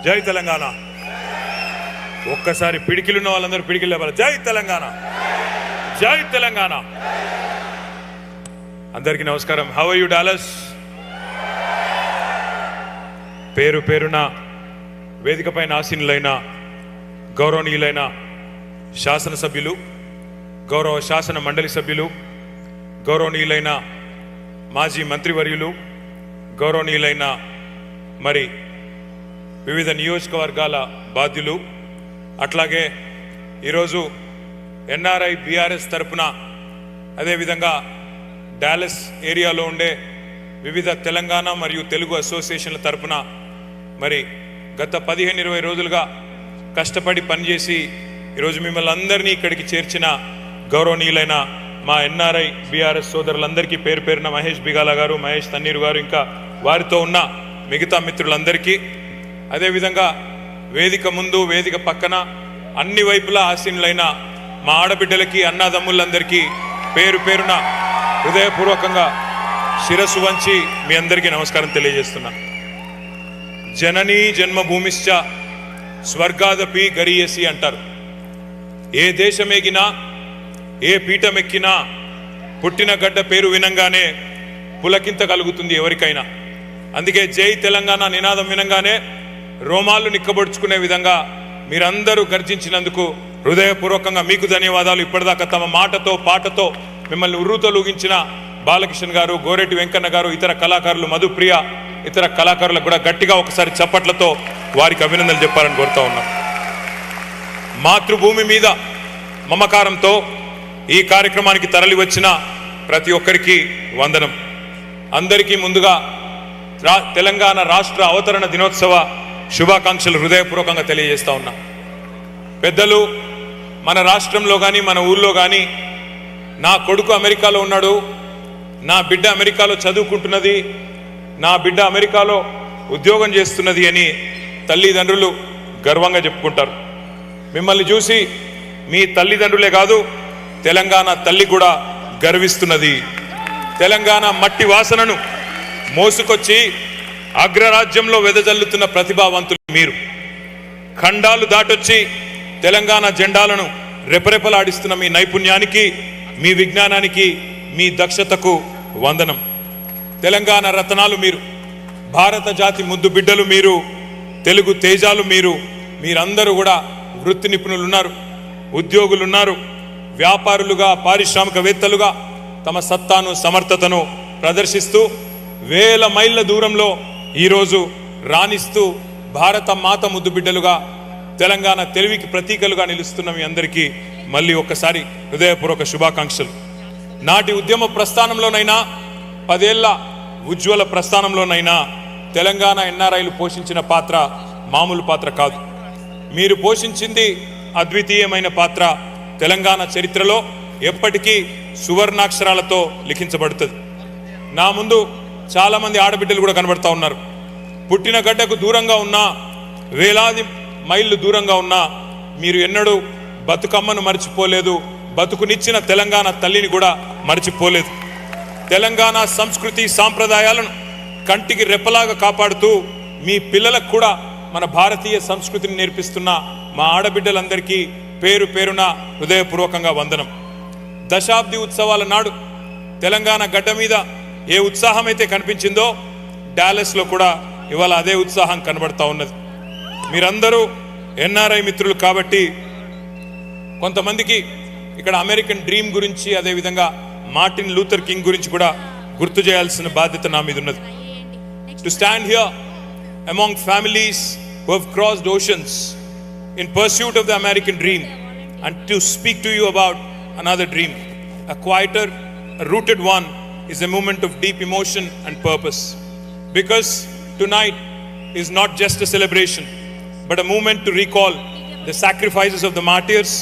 జై తెలంగాణ. ఒక్కసారి పిడికిలున్న వాళ్ళందరూ పిడికిలు లేవాలి. జై తెలంగాణ, జై తెలంగాణ. అందరికీ నమస్కారం. How are you Dallas? పేరు పేరున వేదికపైన ఆసీనులైన గౌరవనీయులైన శాసనసభ్యులు, గౌరవ శాసన మండలి సభ్యులు, గౌరవనీయులైన మాజీ మంత్రివర్యులు, గౌరవనీయులైన మరి వివిధ నియోజకవర్గాల బాధ్యులు, అట్లాగే ఈరోజు ఎన్ఆర్ఐ బీఆర్ఎస్ తరపున అదేవిధంగా డాలస్ ఏరియాలో ఉండే వివిధ తెలంగాణ మరియు తెలుగు అసోసియేషన్ల తరపున మరి గత 15-20 రోజులుగా కష్టపడి పనిచేసి ఈరోజు మిమ్మల్ని అందరినీ ఇక్కడికి చేర్చిన గౌరవనీయులైన మా ఎన్ఆర్ఐ బీఆర్ఎస్ సోదరులందరికీ పేరు పేరున మహేష్ బిగాల గారు, మహేష్ తన్నీరు గారు, ఇంకా వారితో ఉన్న మిగతా మిత్రులందరికీ, అదేవిధంగా వేదిక ముందు వేదిక పక్కన అన్ని వైపులా ఆసీనులైన మా ఆడబిడ్డలకి, అన్నాదమ్ములందరికీ పేరు పేరున హృదయపూర్వకంగా శిరస్సు వంచి మీ అందరికీ నమస్కారం తెలియజేస్తున్నా. జననీ జన్మభూమిశ్చ స్వర్గాదపి గరీయసి అంటారు. ఏ దేశమేగినా ఏ పీఠమెక్కినా పుట్టిన గడ్డ పేరు వినంగానే పులకింత కలుగుతుంది ఎవరికైనా. అందుకే జై తెలంగాణ నినాదం వినంగానే రోమాలు నిక్కబొడుచుకునే విధంగా మీరందరూ గర్జించినందుకు హృదయపూర్వకంగా మీకు ధన్యవాదాలు. ఇప్పటిదాకా తమ మాటతో పాటతో మిమ్మల్ని ఉర్రూతలూగించిన బాలకిషన్ గారు, గోరెటి వెంకన్న గారు, ఇతర కళాకారులు, మధుప్రియ, ఇతర కళాకారులకు కూడా గట్టిగా ఒకసారి చప్పట్లతో వారికి అభినందనలు చెప్పాలని కోరుతా ఉన్నాం. మాతృభూమి మీద మమకారంతో ఈ కార్యక్రమానికి తరలి వచ్చిన ప్రతి ఒక్కరికి వందనం. అందరికీ ముందుగా తెలంగాణ రాష్ట్ర అవతరణ దినోత్సవ శుభాకాంక్షలు హృదయపూర్వకంగా తెలియజేస్తా ఉన్నా. పెద్దలు మన రాష్ట్రంలో కానీ మన ఊళ్ళో కానీ నా కొడుకు అమెరికాలో ఉన్నాడు, నా బిడ్డ అమెరికాలో చదువుకుంటున్నది, నా బిడ్డ అమెరికాలో ఉద్యోగం చేస్తున్నది అని తల్లిదండ్రులు గర్వంగా చెప్పుకుంటారు. మిమ్మల్ని చూసి మీ తల్లిదండ్రులే కాదు తెలంగాణ తల్లి కూడా గర్విస్తున్నది. తెలంగాణ మట్టి వాసనను మోసుకొచ్చి అగ్రరాజ్యంలో వెదజల్లుతున్న ప్రతిభావంతులు మీరు. ఖండాలు దాటొచ్చి తెలంగాణ జెండాలను రెపరెపలాడిస్తున్న మీ నైపుణ్యానికి, మీ విజ్ఞానానికి, మీ దక్షతకు వందనం. తెలంగాణ రత్నాలు మీరు, భారత జాతి ముద్దు బిడ్డలు మీరు, తెలుగు తేజాలు మీరు. మీరందరూ కూడా వృత్తి నిపుణులున్నారు, ఉద్యోగులున్నారు, వ్యాపారులుగా, పారిశ్రామికవేత్తలుగా తమ సత్తాను, సమర్థతను ప్రదర్శిస్తూ వేల మైళ్ళ దూరంలో ఈరోజు రాణిస్తూ భారత మాత ముద్దు బిడ్డలుగా తెలంగాణ తెలివికి ప్రతీకలుగా నిలుస్తున్న మీ అందరికీ మళ్ళీ ఒక్కసారి హృదయపూర్వక శుభాకాంక్షలు. నాటి ఉద్యమ ప్రస్థానంలోనైనా 10 ఏళ్ల ఉజ్వల ప్రస్థానంలోనైనా తెలంగాణ ఎన్ఆర్ఐలు పోషించిన పాత్ర మామూలు పాత్ర కాదు. మీరు పోషించింది అద్వితీయమైన పాత్ర. తెలంగాణ చరిత్రలో ఎప్పటికీ సువర్ణాక్షరాలతో లిఖించబడుతుంది. నా ముందు చాలా మంది ఆడబిడ్డలు కూడా కనబడతా ఉన్నారు. పుట్టిన గడ్డకు దూరంగా ఉన్నా, వేలాది మైళ్ళు దూరంగా ఉన్నా మీరు ఎన్నడూ బతుకమ్మను మర్చిపోలేదు, బతుకునిచ్చిన తెలంగాణ తల్లిని కూడా మర్చిపోలేదు. తెలంగాణ సంస్కృతి సాంప్రదాయాలను కంటికి రెప్పలాగా కాపాడుతూ మీ పిల్లలకు కూడా మన భారతీయ సంస్కృతిని నేర్పిస్తున్న మా ఆడబిడ్డలందరికీ పేరు పేరున హృదయపూర్వకంగా వందనం. దశాబ్ది ఉత్సవాల నాడు తెలంగాణ గడ్డ మీద ఏ ఉత్సాహం అయితే కనిపించిందో డాలస్లో కూడా ఇవాళ అదే ఉత్సాహం కనబడతా ఉన్నది. మీరందరూ ఎన్ఆర్ఐ మిత్రులు కాబట్టి కొంతమందికి ఇక్కడ అమెరికన్ డ్రీమ్ గురించి, అదేవిధంగా మార్టిన్ లూథర్ కింగ్ గురించి కూడా గుర్తు చేయాల్సిన బాధ్యత నా మీద ఉన్నది. To stand here among families who have crossed oceans in pursuit of the American dream and to speak to you about another dream, a quieter, a rooted one, is a moment of deep emotion and purpose. Because tonight is not just a celebration, but a moment to recall the sacrifices of the martyrs,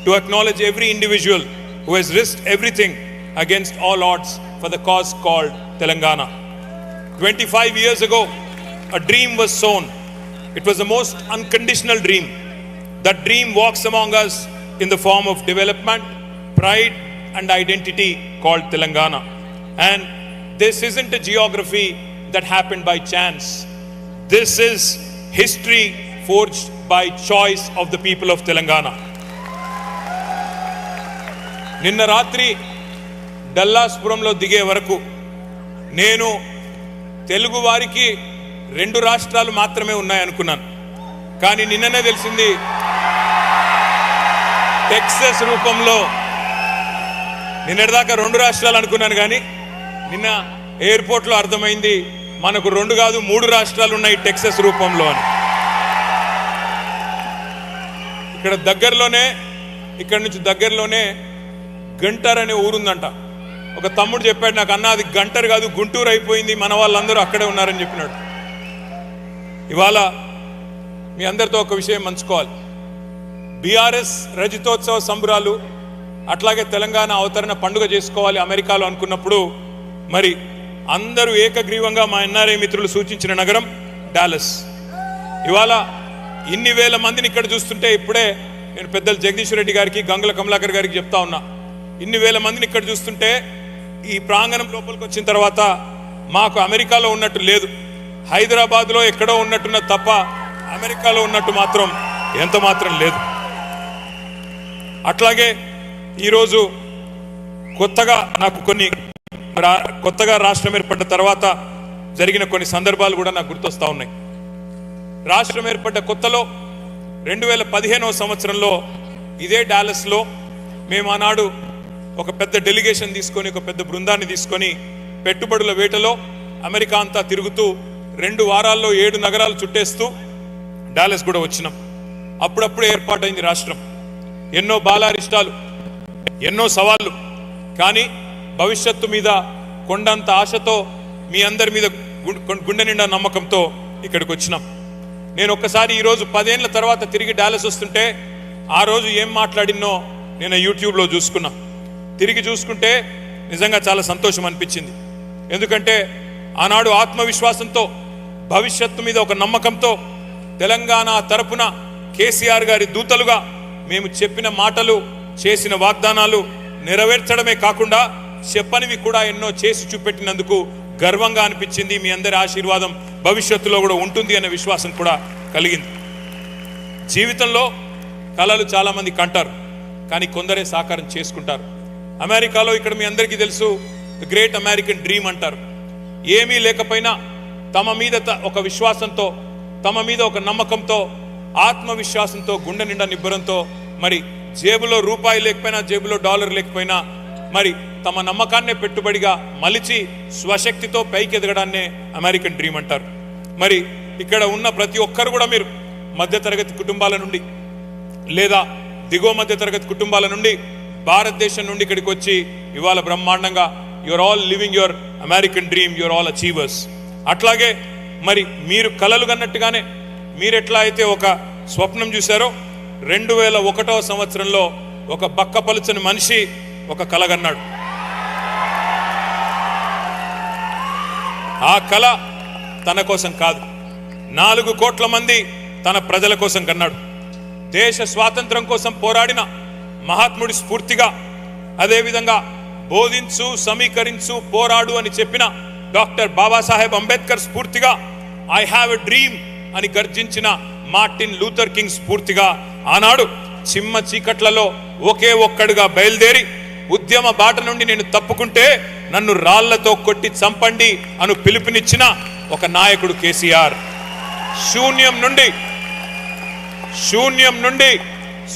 to acknowledge every individual who has risked everything against all odds for the cause called Telangana. 25 years ago, a dream was sown. It was the most unconditional dream. That dream walks among us in the form of development, pride, and identity called Telangana. And this isn't a geography that happened by chance. This is history forged by choice of the people of Telangana. నిన్న రాత్రి డల్లాస్పురంలో దిగే వరకు నేను తెలుగు వారికి 2 రాష్ట్రాలు మాత్రమే ఉన్నాయనుకున్నాను. కానీ నిన్ననే తెలిసింది టెక్సస్ రూపంలో, నిన్నటిదాకా 2 రాష్ట్రాలు అనుకున్నాను కానీ నిన్న ఎయిర్పోర్ట్లో అర్థమైంది మనకు 2 కాదు 3 రాష్ట్రాలు ఉన్నాయి టెక్సస్ రూపంలో అని. ఇక్కడ నుంచి దగ్గరలోనే గంటర్ అనే ఊరుందంట. ఒక తమ్ముడు చెప్పాడు నాకు, అన్న అది గంటర్ కాదు గుంటూరు అయిపోయింది, మన వాళ్ళందరూ అక్కడే ఉన్నారని చెప్పినాడు. ఇవాళ మీ అందరితో ఒక విషయం పంచుకోవాలి. బీఆర్ఎస్ రజతోత్సవ సంబరాలు అట్లాగే తెలంగాణ అవతరణ పండుగ చేసుకోవాలి అమెరికాలో అనుకున్నప్పుడు మరి అందరూ ఏకగ్రీవంగా మా ఎన్ఆర్ఐ మిత్రులు సూచించిన నగరం డాలస్. ఇవాళ ఇన్ని వేల మందిని ఇక్కడ చూస్తుంటే ఇప్పుడే నేను పెద్దలు జగదీశ్వర్ రెడ్డి గారికి గంగుల కమలాకర్ గారికి చెప్తా ఉన్నా, ఇన్ని వేల మందిని ఇక్కడ చూస్తుంటే ఈ ప్రాంగణం లోపలికి వచ్చిన తర్వాత మాకు అమెరికాలో ఉన్నట్టు లేదు, హైదరాబాద్లో ఎక్కడో ఉన్నట్టున్న తప్ప అమెరికాలో ఉన్నట్టు మాత్రం ఎంత మాత్రం లేదు. అట్లాగే ఈరోజు కొత్తగా రాష్ట్రం ఏర్పడ్డ తర్వాత జరిగిన కొన్ని సందర్భాలు కూడా నాకు గుర్తొస్తా ఉన్నాయి. రాష్ట్రం ఏర్పడ్డ కొత్తలో 2015వ సంవత్సరంలో ఇదే డాలస్లో మేము ఆనాడు ఒక పెద్ద డెలిగేషన్ తీసుకొని, ఒక పెద్ద బృందాన్ని తీసుకొని పెట్టుబడుల వేటలో అమెరికా అంతా తిరుగుతూ 2 వారాల్లో 7 నగరాలు చుట్టేస్తూ డాలస్ కూడా వచ్చినాం. అప్పుడప్పుడే ఏర్పాటైంది రాష్ట్రం. ఎన్నో బాలారిష్టాలు, ఎన్నో సవాళ్ళు, కానీ భవిష్యత్తు మీద కొండంత ఆశతో మీ అందరి మీద గుండె నిండా నమ్మకంతో ఇక్కడికి వచ్చినాం. నేను ఒక్కసారి ఈరోజు 10 ఏళ్ల తర్వాత తిరిగి డాలస్ వస్తుంటే ఆ రోజు ఏం మాట్లాడినో నేను యూట్యూబ్లో చూసుకున్నా. తిరిగి చూసుకుంటే నిజంగా చాలా సంతోషం అనిపించింది. ఎందుకంటే ఆనాడు ఆత్మవిశ్వాసంతో, భవిష్యత్తు మీద ఒక నమ్మకంతో తెలంగాణ తరపున కేసీఆర్ గారి దూతలుగా మేము చెప్పిన మాటలు, చేసిన వాగ్దానాలు నెరవేర్చడమే కాకుండా చెప్పనివి కూడా ఎన్నో చేసి చూపెట్టినందుకు గర్వంగా అనిపించింది. మీ అందరి ఆశీర్వాదం భవిష్యత్తులో కూడా ఉంటుంది అనే విశ్వాసం కూడా కలిగింది. జీవితంలో కలలు చాలా మంది కంటారు, కానీ కొందరే సాకారం చేసుకుంటారు. అమెరికాలో ఇక్కడ మీ అందరికీ తెలుసు ది గ్రేట్ అమెరికన్ డ్రీమ్ అంటారు. ఏమీ లేకపోయినా తమ మీద ఒక విశ్వాసంతో, తమ మీద ఒక నమ్మకంతో, ఆత్మవిశ్వాసంతో, గుండె నిండా నిబ్బరంతో, మరి జేబులో రూపాయి లేకపోయినా, జేబులో డాలర్ లేకపోయినా మరి తమ నమ్మకాన్నే పెట్టుబడిగా మలిచి స్వశక్తితో పైకి ఎదగడాన్నే అమెరికన్ డ్రీమ్ అంటారు. మరి ఇక్కడ ఉన్న ప్రతి ఒక్కరు కూడా మీరు మధ్యతరగతి కుటుంబాల నుండి లేదా దిగువ మధ్యతరగతి కుటుంబాల నుండి భారతదేశం నుండి ఇక్కడికి వచ్చి ఇవాళ బ్రహ్మాండంగా your all living your American dream, your all achievers. అట్లాగే మరి మీరు కలలు కన్నట్టుగానే మీరు ఎట్లా అయితే ఒక స్వప్నం చూశారో 2001వ సంవత్సరంలో ఒక బక్కపలుచని మనిషి ఒక కల కన్నాడు. ఆ కల తన కోసం కాదు, 4 కోట్ల మంది తన ప్రజల కోసం కన్నాడు. దేశ స్వాతంత్రం కోసం పోరాడిన మహాత్ముడి స్ఫూర్తిగా, అదేవిధంగా బోధించు, సమీకరించు, పోరాడు అని చెప్పిన డాక్టర్ బాబాసాహెబ్ అంబేద్కర్ స్ఫూర్తిగా, ఐ హ్యావ్ ఎ డ్రీమ్ అని గర్జించిన మార్టిన్ లూథర్ కింగ్ స్ఫూర్తిగా ఆనాడు చిమ్మ చీకట్లలో ఒకే ఒక్కడుగా బయలుదేరి ఉద్యమ బాట నుండి నేను తప్పుకుంటే నన్ను రాళ్లతో కొట్టి చంపండి అను పిలుపునిచ్చిన ఒక నాయకుడు కేసీఆర్. శూన్యం నుండి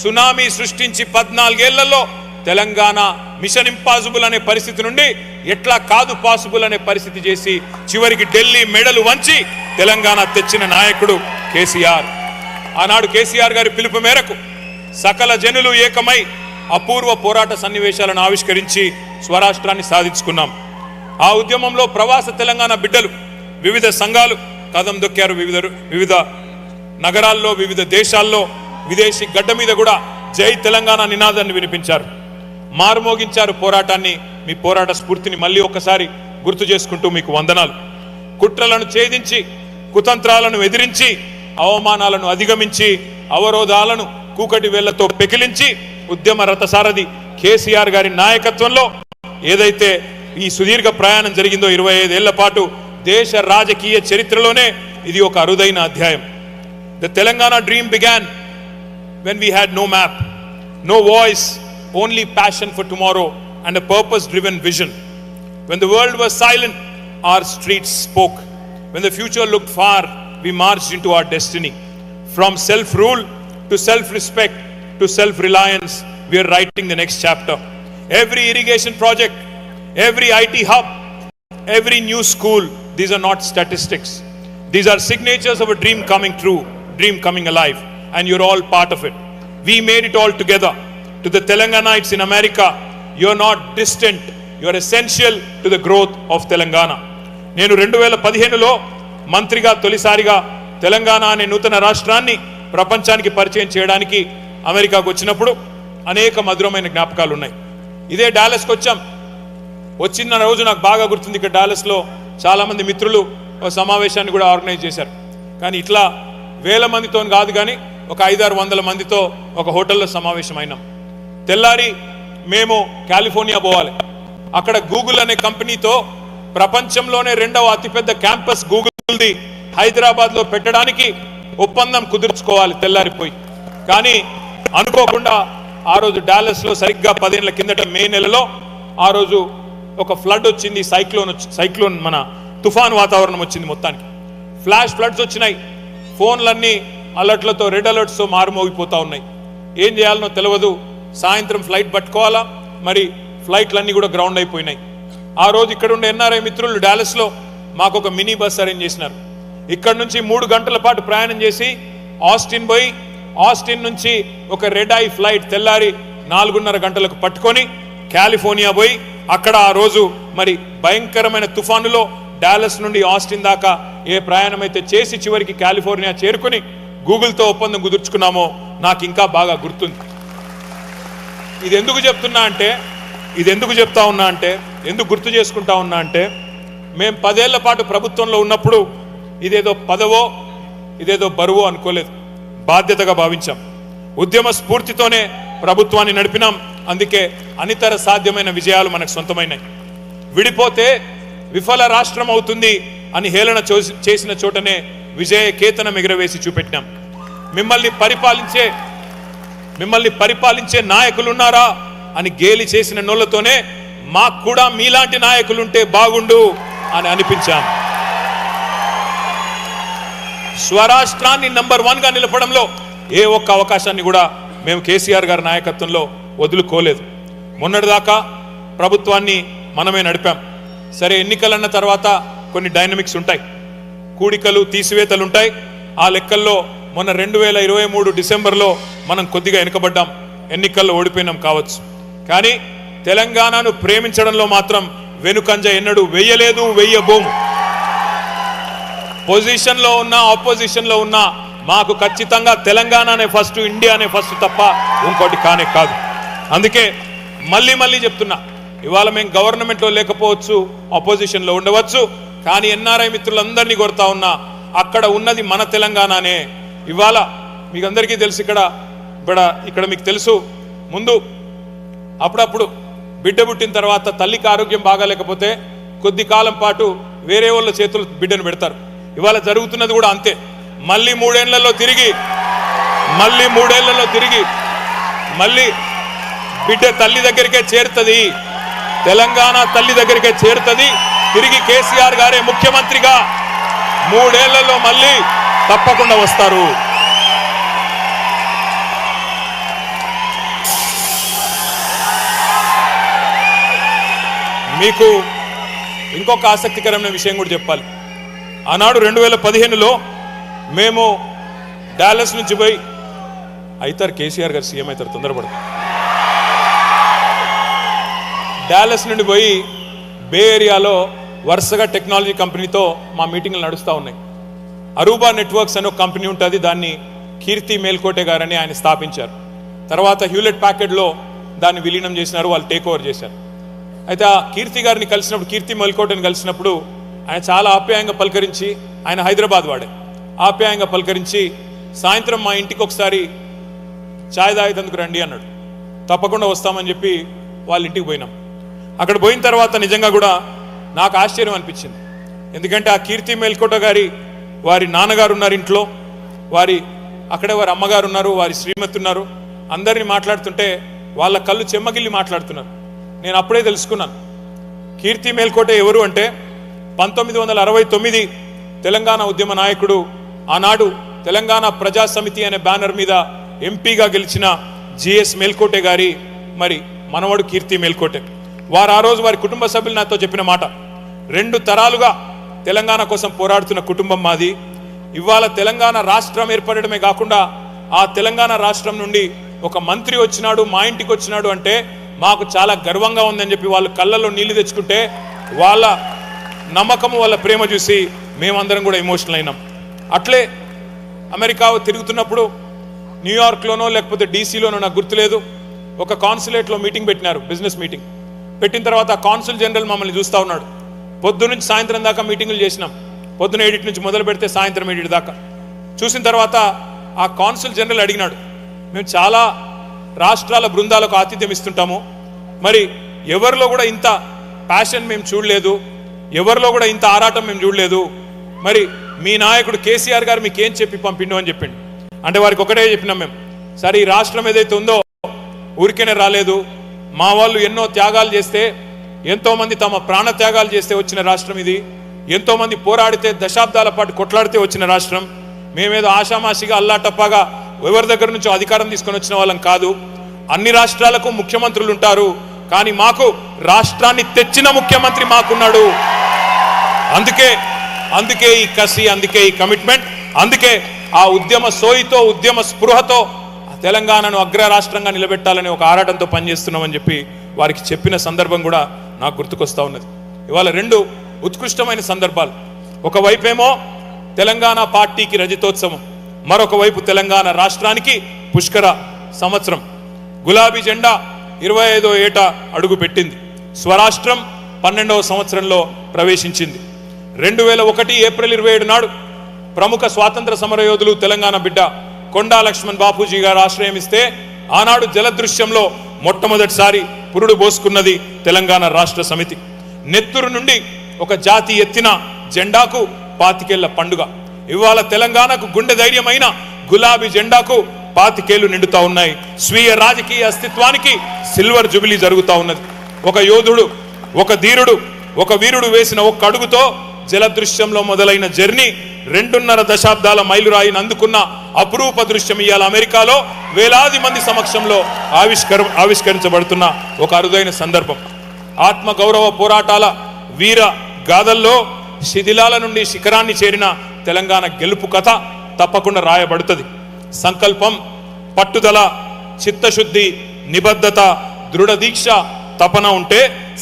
సునామీ సృష్టించి 14 ఏళ్లలో తెలంగాణ మిషన్ ఇంపాసిబుల్ అనే పరిస్థితి నుండి ఎట్లా కాదు పాసిబుల్ అనే పరిస్థితి చేసి చివరికి ఢిల్లీ మెడలు వంచి తెలంగాణ తెచ్చిన నాయకుడు కేసీఆర్. ఆనాడు కేసీఆర్ గారి పిలుపు మేరకు సకల జనులు ఏకమై అపూర్వ పోరాట సన్నివేశాలను ఆవిష్కరించి స్వరాష్ట్రాన్ని సాధించుకున్నాం. ఆ ఉద్యమంలో ప్రవాస తెలంగాణ బిడ్డలు, వివిధ సంఘాలు కదం దొక్కారు. వివిధ నగరాల్లో, వివిధ దేశాల్లో, విదేశీ గడ్డ మీద కూడా జై తెలంగాణ నినాదాన్ని వినిపించారు, మారుమోగించారు పోరాటాన్ని. మీ పోరాట స్ఫూర్తిని మళ్ళీ ఒకసారి గుర్తు చేసుకుంటూ మీకు వందనాలు. కుట్రలను ఛేదించి, కుతంత్రాలను ఎదిరించి, అవమానాలను అధిగమించి, అవరోధాలను కూకటి వేళ్లతో పెకిలించి ఉద్యమ రథసారథి కేసీఆర్ గారి నాయకత్వంలో ఏదైతే ఈ సుదీర్ఘ ప్రయాణం జరిగిందో 25 ఏళ్ల పాటు దేశ రాజకీయ చరిత్రలోనే ఇది ఒక అరుదైన అధ్యాయం. The Telangana dream began when we had no map, no voice, only passion for tomorrow and a purpose-driven vision. When the world was silent, our streets spoke. When the future looked far, we marched into our destiny. From self-rule to self-respect to self-reliance, we are writing the next chapter. Every irrigation project, every IT hub, every new school, these are not statistics. These are signatures of a dream coming true, dream coming alive, and you're all part of it. We made it all together. To the Telanganites in America, you're not distant, you're essential to the growth of Telangana. నేను 2015లో మంత్రిగా తొలిసారిగా తెలంగాణ అనే నూతన రాష్ట్రాన్ని ప్రపంచానికి పరిచయం చేయడానికి అమెరికాకు వచ్చినప్పుడు అనేక మధురమైన జ్ఞాపకాలు ఉన్నాయి. ఇదే డాలస్కి వచ్చాం. వచ్చిన రోజు నాకు బాగా గుర్తుంది. ఇక్కడ డాలస్లో చాలామంది మిత్రులు ఒక సమావేశాన్ని కూడా ఆర్గనైజ్ చేశారు. కానీ ఇట్లా వేల మందితో కాదు, కానీ ఒక 500-600 మందితో ఒక హోటల్లో సమావేశం అయినాం. తెల్లారి మేము కాలిఫోర్నియా పోవాలి. అక్కడ గూగుల్ అనే కంపెనీతో ప్రపంచంలోనే 2వ అతిపెద్ద క్యాంపస్ గూగుల్ది హైదరాబాద్లో పెట్టడానికి ఒప్పందం కుదుర్చుకోవాలి తెల్లారిపోయి. కానీ అనుకోకుండా ఆ రోజు డాలస్లో సరిగ్గా 10 ఏళ్ల కిందట మే నెలలో ఆ రోజు ఒక ఫ్లడ్ వచ్చింది. సైక్లోన్ మన తుఫాన్ వాతావరణం వచ్చింది. మొత్తానికి ఫ్లాష్ ఫ్లడ్స్ వచ్చినాయి. ఫోన్లన్నీ అలర్ట్లతో, రెడ్ అలర్ట్స్తో మారుమోగిపోతూ ఉన్నాయి. ఏం చేయాలనో తెలియదు. సాయంత్రం ఫ్లైట్ పట్టుకోవాలా, మరి ఫ్లైట్లన్నీ కూడా గ్రౌండ్ అయిపోయినాయి. ఆ రోజు ఇక్కడ ఉండే ఎన్ఆర్ఐ మిత్రులు డాలస్లో మాకు ఒక మినీ బస్ అరేంజ్ చేసినారు. ఇక్కడ నుంచి 3 గంటల పాటు ప్రయాణం చేసి ఆస్టిన్ పోయి, ఆస్టిన్ నుంచి ఒక రెడ్ ఐ ఫ్లైట్ తెల్లారి 4:30 గంటలకు పట్టుకొని కాలిఫోర్నియా పోయి అక్కడ ఆ రోజు మరి భయంకరమైన తుఫానులో డాలస్ నుండి ఆస్టిన్ దాకా ఏ ప్రయాణం అయితే చేసి చివరికి కాలిఫోర్నియా చేరుకుని గూగుల్తో ఒప్పందం కుదుర్చుకున్నామో నాకు ఇంకా బాగా గుర్తుంది. ఇది ఎందుకు చెప్తా ఉన్నా అంటే ఎందుకు గుర్తు చేసుకుంటా ఉన్నా అంటే, మేము 10 ఏళ్ల పాటు ప్రభుత్వంలో ఉన్నప్పుడు ఇదేదో పదవో ఇదేదో బరువో అనుకోలేదు. బాధ్యతగా భావించాం. ఉద్యమ స్ఫూర్తితోనే ప్రభుత్వాన్ని నడిపినాం. అందుకే అనితర సాధ్యమైన విజయాలు మనకు సొంతమైనాయి. విడిపోతే విఫల రాష్ట్రం అవుతుంది అని హేళన చేసిన చోటనే విజయ కేతనం ఎగురవేసి చూపెట్టినాం. మిమ్మల్ని పరిపాలించే నాయకులున్నారా అని గేలి చేసిన నోళ్లతోనే మాకు కూడా మీలాంటి నాయకులుంటే బాగుండు అని అనిపించాం. స్వరాష్ట్రాన్ని నంబర్ 1గా నిలపడంలో ఏ ఒక్క అవకాశాన్ని కూడా మేము కేసీఆర్ గారి నాయకత్వంలో వదులుకోలేదు. మొన్నటిదాకా ప్రభుత్వాన్ని మనమే నడిపాం. సరే, ఎన్నికలన్న తర్వాత కొన్ని డైనమిక్స్ ఉంటాయి, కూడికలు తీసివేతలు ఉంటాయి. ఆ లెక్కల్లో మొన్న 2023 డిసెంబర్లో మనం కొద్దిగా వెనుకబడ్డాం, ఎన్నికల్లో ఓడిపోయినాం కావచ్చు. కానీ తెలంగాణను ప్రేమించడంలో మాత్రం వెనుకంజ ఎన్నడూ వెయ్యలేదు, వెయ్యబోము. పొజిషన్లో ఉన్నా ఆపోజిషన్లో ఉన్నా మాకు ఖచ్చితంగా తెలంగాణనే ఫస్ట్, ఇండియానే ఫస్ట్ తప్ప ఇంకోటి కానే కాదు. అందుకే మళ్ళీ చెప్తున్నా, ఇవాళ మేము గవర్నమెంట్లో లేకపోవచ్చు, ఆపోజిషన్లో ఉండవచ్చు, కానీ ఎన్ఆర్ఐ మిత్రులందరినీ కోరుతా ఉన్నా, అక్కడ ఉన్నది మన తెలంగాణనే. ఇవాళ మీకు అందరికీ తెలుసు, ఇక్కడ మీకు తెలుసు, ముందు అప్పుడప్పుడు బిడ్డ పుట్టిన తర్వాత తల్లికి ఆరోగ్యం బాగాలేకపోతే కొద్ది కాలం పాటు వేరే వాళ్ళ చేతులు బిడ్డను పెడతారు. ఇవాళ జరుగుతున్నది కూడా అంతే. మళ్ళీ 3 ఏళ్లలో తిరిగి బిడ్డ తల్లి దగ్గరికే చేరుతుంది, తెలంగాణ తల్లి దగ్గరికే చేరుతుంది. తిరిగి కేసీఆర్ గారే ముఖ్యమంత్రిగా 3 ఏళ్లలో మళ్ళీ తప్పకుండా వస్తారు. మీకు ఇంకొక ఆసక్తికరమైన విషయం కూడా చెప్పాలి. ఆనాడు 2015లో మేము డాలస్ నుంచి పోయి, అవుతారు కేసీఆర్ గారు సీఎం అవుతారు, తొందరపడదు. డాలస్ నుండి పోయి బే ఏరియాలో వరుసగా టెక్నాలజీ కంపెనీతో మా మీటింగ్లు నడుస్తూ ఉన్నాయి. అరూబా నెట్వర్క్స్ అనే ఒక కంపెనీ ఉంటుంది, దాన్ని కీర్తి మేల్కోటే గారని ఆయన స్థాపించారు. తర్వాత హ్యూలెట్ ప్యాకెడ్లో దాన్ని విలీనం చేసినారు, వాళ్ళు టేక్ ఓవర్ చేశారు. అయితే ఆ కీర్తి గారిని కలిసినప్పుడు, కీర్తి మేల్కోటని కలిసినప్పుడు ఆయన చాలా ఆప్యాయంగా పలకరించి, ఆయన హైదరాబాద్ వాడే, ఆప్యాయంగా పలకరించి సాయంత్రం మా ఇంటికి ఒకసారి ఛాయ్ తాగేందుకు రండి అన్నాడు. తప్పకుండా వస్తామని చెప్పి వాళ్ళ ఇంటికి పోయినాం. అక్కడ పోయిన తర్వాత నిజంగా కూడా నాకు ఆశ్చర్యం అనిపించింది. ఎందుకంటే ఆ కీర్తి మేల్కోట గారి వారి నాన్నగారు ఉన్నారు ఇంట్లో, అక్కడే వారి అమ్మగారు ఉన్నారు, వారి శ్రీమతి ఉన్నారు. అందరినీ మాట్లాడుతుంటే వాళ్ళ కళ్ళు చెమ్మగిల్లి మాట్లాడుతున్నారు. నేను అప్పుడే తెలుసుకున్నాను కీర్తి మేల్కోటే ఎవరు అంటే 1969 తెలంగాణ ఉద్యమ నాయకుడు, ఆనాడు తెలంగాణ ప్రజా సమితి అనే బ్యానర్ మీద ఎంపీగా గెలిచిన జిఎస్ మేల్కోటే గారి మరి మనవడు కీర్తి మేల్కోటే. వారు ఆ రోజు వారి కుటుంబ సభ్యులు నాతో చెప్పిన మాట, 2 తరాలుగా తెలంగాణ కోసం పోరాడుతున్న కుటుంబం మాది. ఇవాళ తెలంగాణ రాష్ట్రం ఏర్పడమే కాకుండా ఆ తెలంగాణ రాష్ట్రం నుండి ఒక మంత్రి వచ్చినాడు, మా ఇంటికి వచ్చినాడు అంటే మాకు చాలా గర్వంగా ఉందని చెప్పి వాళ్ళు కళ్ళల్లో నీళ్లు తెచ్చుకుంటే వాళ్ళ నమ్మకము, వాళ్ళ ప్రేమ చూసి మేమందరం కూడా ఎమోషనల్ అయినాం. అట్లే అమెరికా తిరుగుతున్నప్పుడు న్యూయార్క్లోనో లేకపోతే డీసీలోనో నాకు గుర్తులేదు, ఒక కాన్సులేట్లో మీటింగ్ పెట్టినారు, బిజినెస్ మీటింగ్ పెట్టిన తర్వాత కాన్సుల్ జనరల్ మమ్మల్ని చూస్తూ ఉన్నాడు. పొద్దు నుంచి సాయంత్రం దాకా మీటింగులు చేసినాం. పొద్దున 7 నుంచి మొదలు పెడితే సాయంత్రం 7 దాకా చూసిన తర్వాత ఆ కాన్సుల్ జనరల్ అడిగినాడు, మేము చాలా రాష్ట్రాల బృందాలకు ఆతిథ్యం ఇస్తుంటాము, మరి ఎవరిలో కూడా ఇంత ప్యాషన్ మేము చూడలేదు, ఎవరిలో కూడా ఇంత ఆరాటం మేము చూడలేదు, మరి మీ నాయకుడు కేసీఆర్ గారు మీకు ఏం చెప్పి పంపిండు అని చెప్పిండు. అంటే వారికి ఒకటే చెప్పినాం మేము, సరే ఈ రాష్ట్రం ఏదైతే ఉందో ఊరికేనే రాలేదు, మా వాళ్ళు ఎన్నో త్యాగాలు చేస్తే, ఎంతోమంది తమ ప్రాణ త్యాగాలు చేస్తే వచ్చిన రాష్ట్రం ఇది, ఎంతోమంది పోరాడితే దశాబ్దాల పాటు కొట్లాడితే వచ్చిన రాష్ట్రం. మేమేదో ఆషామాషిగా అల్లాటప్పాగా ఎవరి దగ్గర నుంచో అధికారం తీసుకొని వచ్చిన వాళ్ళం కాదు. అన్ని రాష్ట్రాలకు ముఖ్యమంత్రులు ఉంటారు, కానీ మాకు రాష్ట్రాన్ని తెచ్చిన ముఖ్యమంత్రి మాకున్నాడు. అందుకే ఈ కసి, అందుకే ఈ కమిట్మెంట్, అందుకే ఆ ఉద్యమ సోయితో, ఉద్యమ స్పృహతో తెలంగాణను అగ్ర రాష్ట్రంగా నిలబెట్టాలని ఒక ఆరాటంతో పనిచేస్తున్నామని చెప్పి వారికి చెప్పిన సందర్భం కూడా నాకు గుర్తుకొస్తా ఉన్నది. ఇవాళ 2 ఉత్కృష్టమైన సందర్భాలు. ఒకవైపేమో తెలంగాణ పార్టీకి రజతోత్సవం, మరొక వైపు తెలంగాణ రాష్ట్రానికి పుష్కర సంవత్సరం. గులాబీ జెండా 25వ ఏట అడుగు పెట్టింది. స్వరాష్ట్రం 12వ సంవత్సరంలో ప్రవేశించింది. 2001 ఏప్రిల్ 27 నాడు ప్రముఖ స్వాతంత్ర సమరయోధులు తెలంగాణ బిడ్డ కొండా లక్ష్మణ్ బాపూజీ గారు ఆశ్రయం ఇస్తే ఆనాడు జలదృశ్యంలో మొట్టమొదటిసారి పురుడు పోసుకున్నది తెలంగాణ రాష్ట్ర సమితి. నెత్తురు నుండి ఒక జాతి ఎత్తిన జెండాకు 25 ఏళ్ల పండుగ. ఇవాళ తెలంగాణకు గుండె ధైర్యమైన గులాబీ జెండాకు 25 ఏళ్లు నిండుతా ఉన్నాయి. స్వీయ రాజకీయ అస్తిత్వానికి సిల్వర్ జూబిలీ జరుగుతూ ఉన్నది. ఒక యోధుడు, ఒక ధీరుడు, ఒక వీరుడు వేసిన ఒక్క అడుగుతో జలదృశ్యంలో మొదలైన జర్నీ 2.5 దశాబ్దాల మైలురాయిని అందుకున్న అపురూప దృశ్యం ఇవాళ అమెరికాలో వేలాది మంది సమక్షంలో ఆవిష్కరించబడుతున్న ఒక అరుదైన సందర్భం. ఆత్మ గౌరవ పోరాటాల వీర గాథల్లో శిథిలాల నుండి శిఖరాన్ని చేరిన తెలంగాణ గెలుపు కథ తప్పకుండా రాయబడుతుంది. సంకల్పం, పట్టుదల, చిత్తశుద్ధి, నిబద్ధత, దృఢ దీక్ష, తపన ఉంటే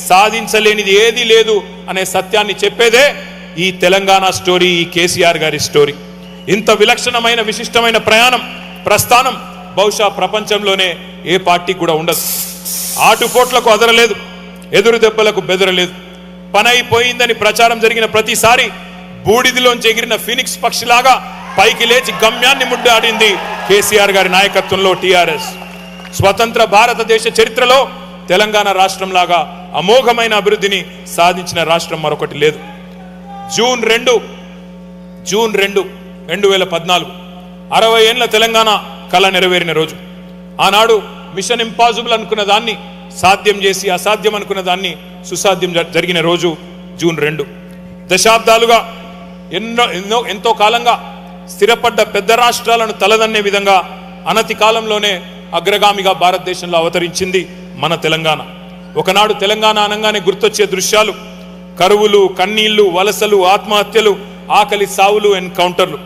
సాధించలేనిది ఏదీ లేదు అనే సత్యాన్ని చెప్పేదే ఈ తెలంగాణ స్టోరీ, ఈ కేసీఆర్ గారి స్టోరీ. ఇంత విలక్షణమైన విశిష్టమైన ప్రస్థానం బహుశా ప్రపంచంలోనే ఏ పార్టీ కూడా ఉండదు. ఆటుపోట్లకు అదరలేదు, ఎదురు దెబ్బలకు బెదరలేదు. పనైపోయిందని ప్రచారం జరిగిన ప్రతిసారి బూడిదిలోంచి ఎగిరిన ఫినిక్స్ పక్షిలాగా పైకి లేచి గమ్యాన్ని ముద్దాడింది కేసీఆర్ గారి నాయకత్వంలో టీఆర్ఎస్. స్వతంత్ర భారతదేశ చరిత్రలో తెలంగాణ రాష్ట్రం లాగా అమోఘమైన అభివృద్ధిని సాధించిన రాష్ట్రం మరొకటి లేదు. జూన్ 2, 2014 60 ఏళ్ల తెలంగాణ కళ నెరవేరిన రోజు. ఆనాడు మిషన్ ఇంపాసిబుల్ అనుకున్న దాన్ని సాధ్యం చేసి, అసాధ్యం అనుకున్న దాన్ని సుసాధ్యం జరిగిన రోజు జూన్ 2. దశాబ్దాలుగా ఎంతో కాలంగా స్థిరపడ్డ పెద్ద రాష్ట్రాలను తలదన్నే విధంగా అనతి కాలంలోనే అగ్రగామిగా భారతదేశంలో అవతరించింది మన తెలంగాణ. ఒకనాడు తెలంగాణ అనగానే గుర్తొచ్చే దృశ్యాలు కరువులు, కన్నీళ్లు, వలసలు, ఆత్మహత్యలు, ఆకలి సావులు, ఎన్కౌంటర్లు.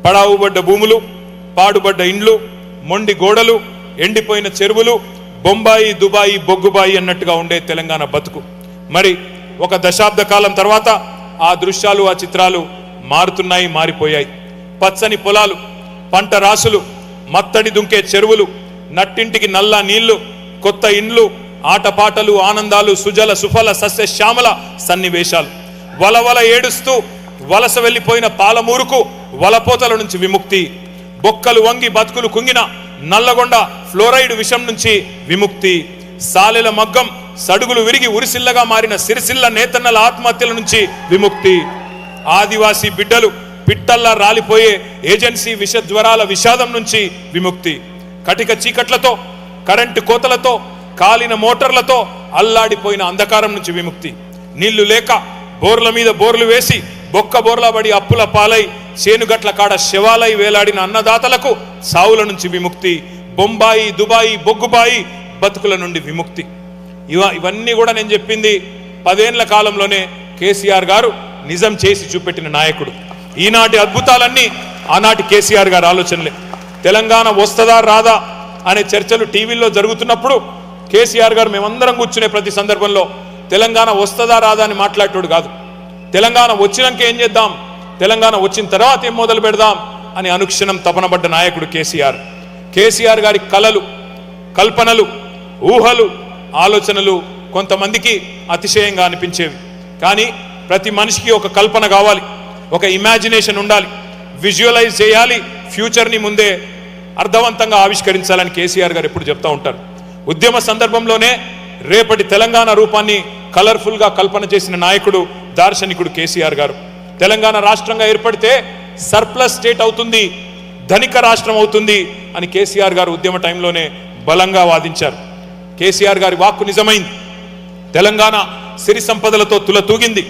పడావుబడ్డ భూములు, పాడుబడ్డ ఇండ్లు, మొండి గోడలు, ఎండిపోయిన చెరువులు, బొంబాయి, దుబాయి, బొగ్గుబాయి అన్నట్టుగా ఉండే తెలంగాణ బతుకు. మరి ఒక దశాబ్ద కాలం తర్వాత ఆ దృశ్యాలు, ఆ చిత్రాలు మారుతున్నాయి, మారిపోయాయి. పచ్చని పొలాలు, పంట రాసులు, మత్తడి దుంకే చెరువులు, నట్టింటికి నల్ల నీళ్లు, కొత్త ఇండ్లు, ఆటపాటలు, ఆనందాలు, సుజల సుఫల సస్య శ్యామల సన్నివేశాలు. వలవల ఏడుస్తూ వలస వెళ్లిపోయిన పాలమూరుకు వలపోతల నుంచి విముక్తి. బొక్కలు వంగి బతుకులు కుంగిన నల్లగొండ ఫ్లోరైడ్ విషం నుంచి విముక్తి. సాలెల మగ్గం సడుగులు విరిగి ఉరిసిల్లగా మారిన సిరిసిల్ల నేతన్నల ఆత్మహత్యల నుంచి విముక్తి. ఆదివాసీ బిడ్డలు పిట్టల్లా రాలిపోయే ఏజెన్సీ విషజ్వరాల విషాదం నుంచి విముక్తి, కటిక చీకట్లతో కరెంటు కోతలతో కాలిన మోటార్లతో అల్లాడిపోయిన అంధకారం నుంచి విముక్తి, నీళ్లు లేక బోర్ల మీద బోర్లు వేసి బొక్క బోర్లబడి అప్పుల పాలై చేనుగట్ల కాడ శవాలై వేలాడిన అన్నదాతలకు సావుల నుంచి విముక్తి, బొంబాయి దుబాయి బొగ్గుబాయి బతుకుల నుండి విముక్తి. ఇవన్నీ కూడా నేను చెప్పింది 10 ఏళ్ల కాలంలోనే కేసీఆర్ గారు నిజం చేసి చూపెట్టిన నాయకుడు. ఈనాటి అద్భుతాలన్నీ ఆనాటి కేసీఆర్ గారి ఆలోచనలే. తెలంగాణ వస్తుందా రాదా అనే చర్చలు టీవీల్లో జరుగుతున్నప్పుడు కేసీఆర్ గారు మేమందరం కూర్చునే ప్రతి సందర్భంలో తెలంగాణ వస్తుందా రాదా అని మాట్లాడేటోడు కాదు. తెలంగాణ వచ్చినాక ఏం చేద్దాం, తెలంగాణ వచ్చిన తర్వాత ఏం మొదలు పెడదాం అని అనుక్షణం తపనబడ్డ నాయకుడు కేసీఆర్. కేసీఆర్ గారి కలలు, కల్పనలు, ఊహలు, ఆలోచనలు కొంతమందికి అతిశయంగా అనిపించేవి. కానీ ప్రతి మనిషికి ఒక కల్పన కావాలి, ఒక ఇమాజినేషన్ ఉండాలి, విజువలైజ్ చేయాలి, ఫ్యూచర్ని ముందే అర్థవంతంగా ఆవిష్కరించాలని కేసీఆర్ గారు ఎప్పుడు చెప్తా ఉంటారు. ఉద్యమ సందర్భంలోనే రేపటి తెలంగాణ రూపాన్ని కలర్ఫుల్గా కల్పన చేసిన నాయకుడు, దార్శనికుడు కేసీఆర్ గారు. తెలంగాణ రాష్ట్రంగా ఏర్పడితే సర్ప్లస్ స్టేట్ అవుతుంది, ధనిక రాష్ట్రం అవుతుంది అని కేసీఆర్ గారు ఉద్యమ టైంలోనే బలంగా వాదించారు. కేసీఆర్ గారి వాక్కు నిజమైంది. తెలంగాణ సిరి సంపదలతో తులతూగింది,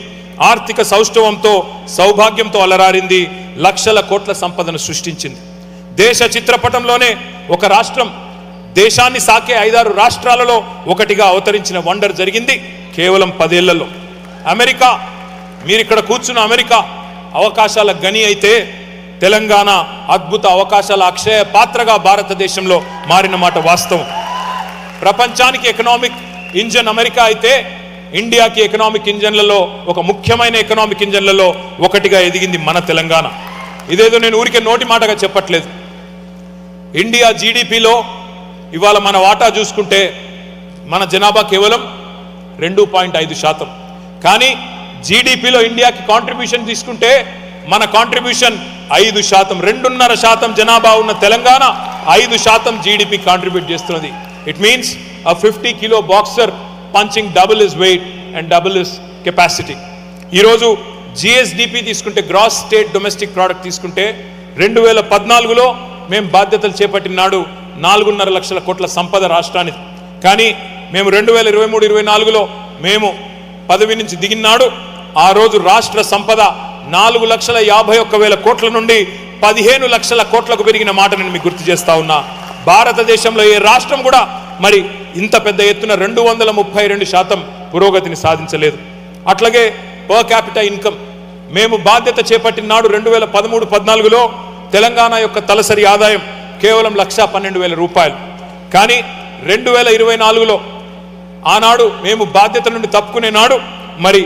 ఆర్థిక సౌష్ఠవంతో సౌభాగ్యంతో అలరారింది, లక్షల కోట్ల సంపదను సృష్టించింది. దేశ చిత్రపటంలోనే ఒక రాష్ట్రం దేశాన్ని సాకే 5-6 రాష్ట్రాలలో ఒకటిగా అవతరించిన వండర్ జరిగింది కేవలం 10 ఏళ్లలో. అమెరికా, మీరిక్కడ కూర్చున్న అమెరికా అవకాశాల గని అయితే తెలంగాణ అద్భుత అవకాశాల అక్షయ పాత్రగా భారతదేశంలో మారిన మాట వాస్తవం. ప్రపంచానికి ఎకనామిక్ ఇంజన్ అమెరికా అయితే ఇండియాకి ఎకనామిక్ ఇంజన్లలో ఒక ముఖ్యమైన ఎకనామిక్ ఇంజన్లలో ఒకటిగా ఎదిగింది మన తెలంగాణ. ఇదేదో నేను ఊరికే నోటి మాటగా చెప్పట్లేదు. ఇండియా జీడిపిలో ఇవాళ మన వాటా చూసుకుంటే మన జనాభా కేవలం 2.5%. కానీ జీడిపిలో ఇండియాకి కాంట్రిబ్యూషన్ తీసుకుంటే మన కాంట్రిబ్యూషన్ 5%. 2.5% జనాభా ఉన్న తెలంగాణ 5% జీడిపి కాంట్రిబ్యూట్ చేస్తున్నది. It means a 50 kilo boxer punching double his weight and double his capacity. ఈరోజు జిఎస్డిపి తీసుకుంటే, గ్రాస్ స్టేట్ డొమెస్టిక్ ప్రోడక్ట్ తీసుకుంటే 2014లో మేము బాధ్యతలు చేపట్టిన నాడు 4.5 లక్షల కోట్ల సంపద రాష్ట్రానికి. కానీ మేము 2023-24లో మేము పదవి నుంచి దిగినాడు ఆ రోజు రాష్ట్ర సంపద 4,51,000 కోట్ల నుండి 15 లక్షల కోట్లకు పెరిగిన మాట నేను మీకు గుర్తు చేస్తా ఉన్నా. భారతదేశంలో ఏ రాష్ట్రం కూడా మరి ఇంత పెద్ద ఎత్తున 232% పురోగతిని సాధించలేదు. అట్లాగే పర్ క్యాపిటల్ ఇన్కమ్ మేము బాధ్యత చేపట్టిన నాడు 2013-14లో తెలంగాణ యొక్క తలసరి ఆదాయం కేవలం 1,12,000 రూపాయలు. కానీ 2024లో ఆనాడు మేము బాధ్యత నుండి తప్పుకునే నాడు మరి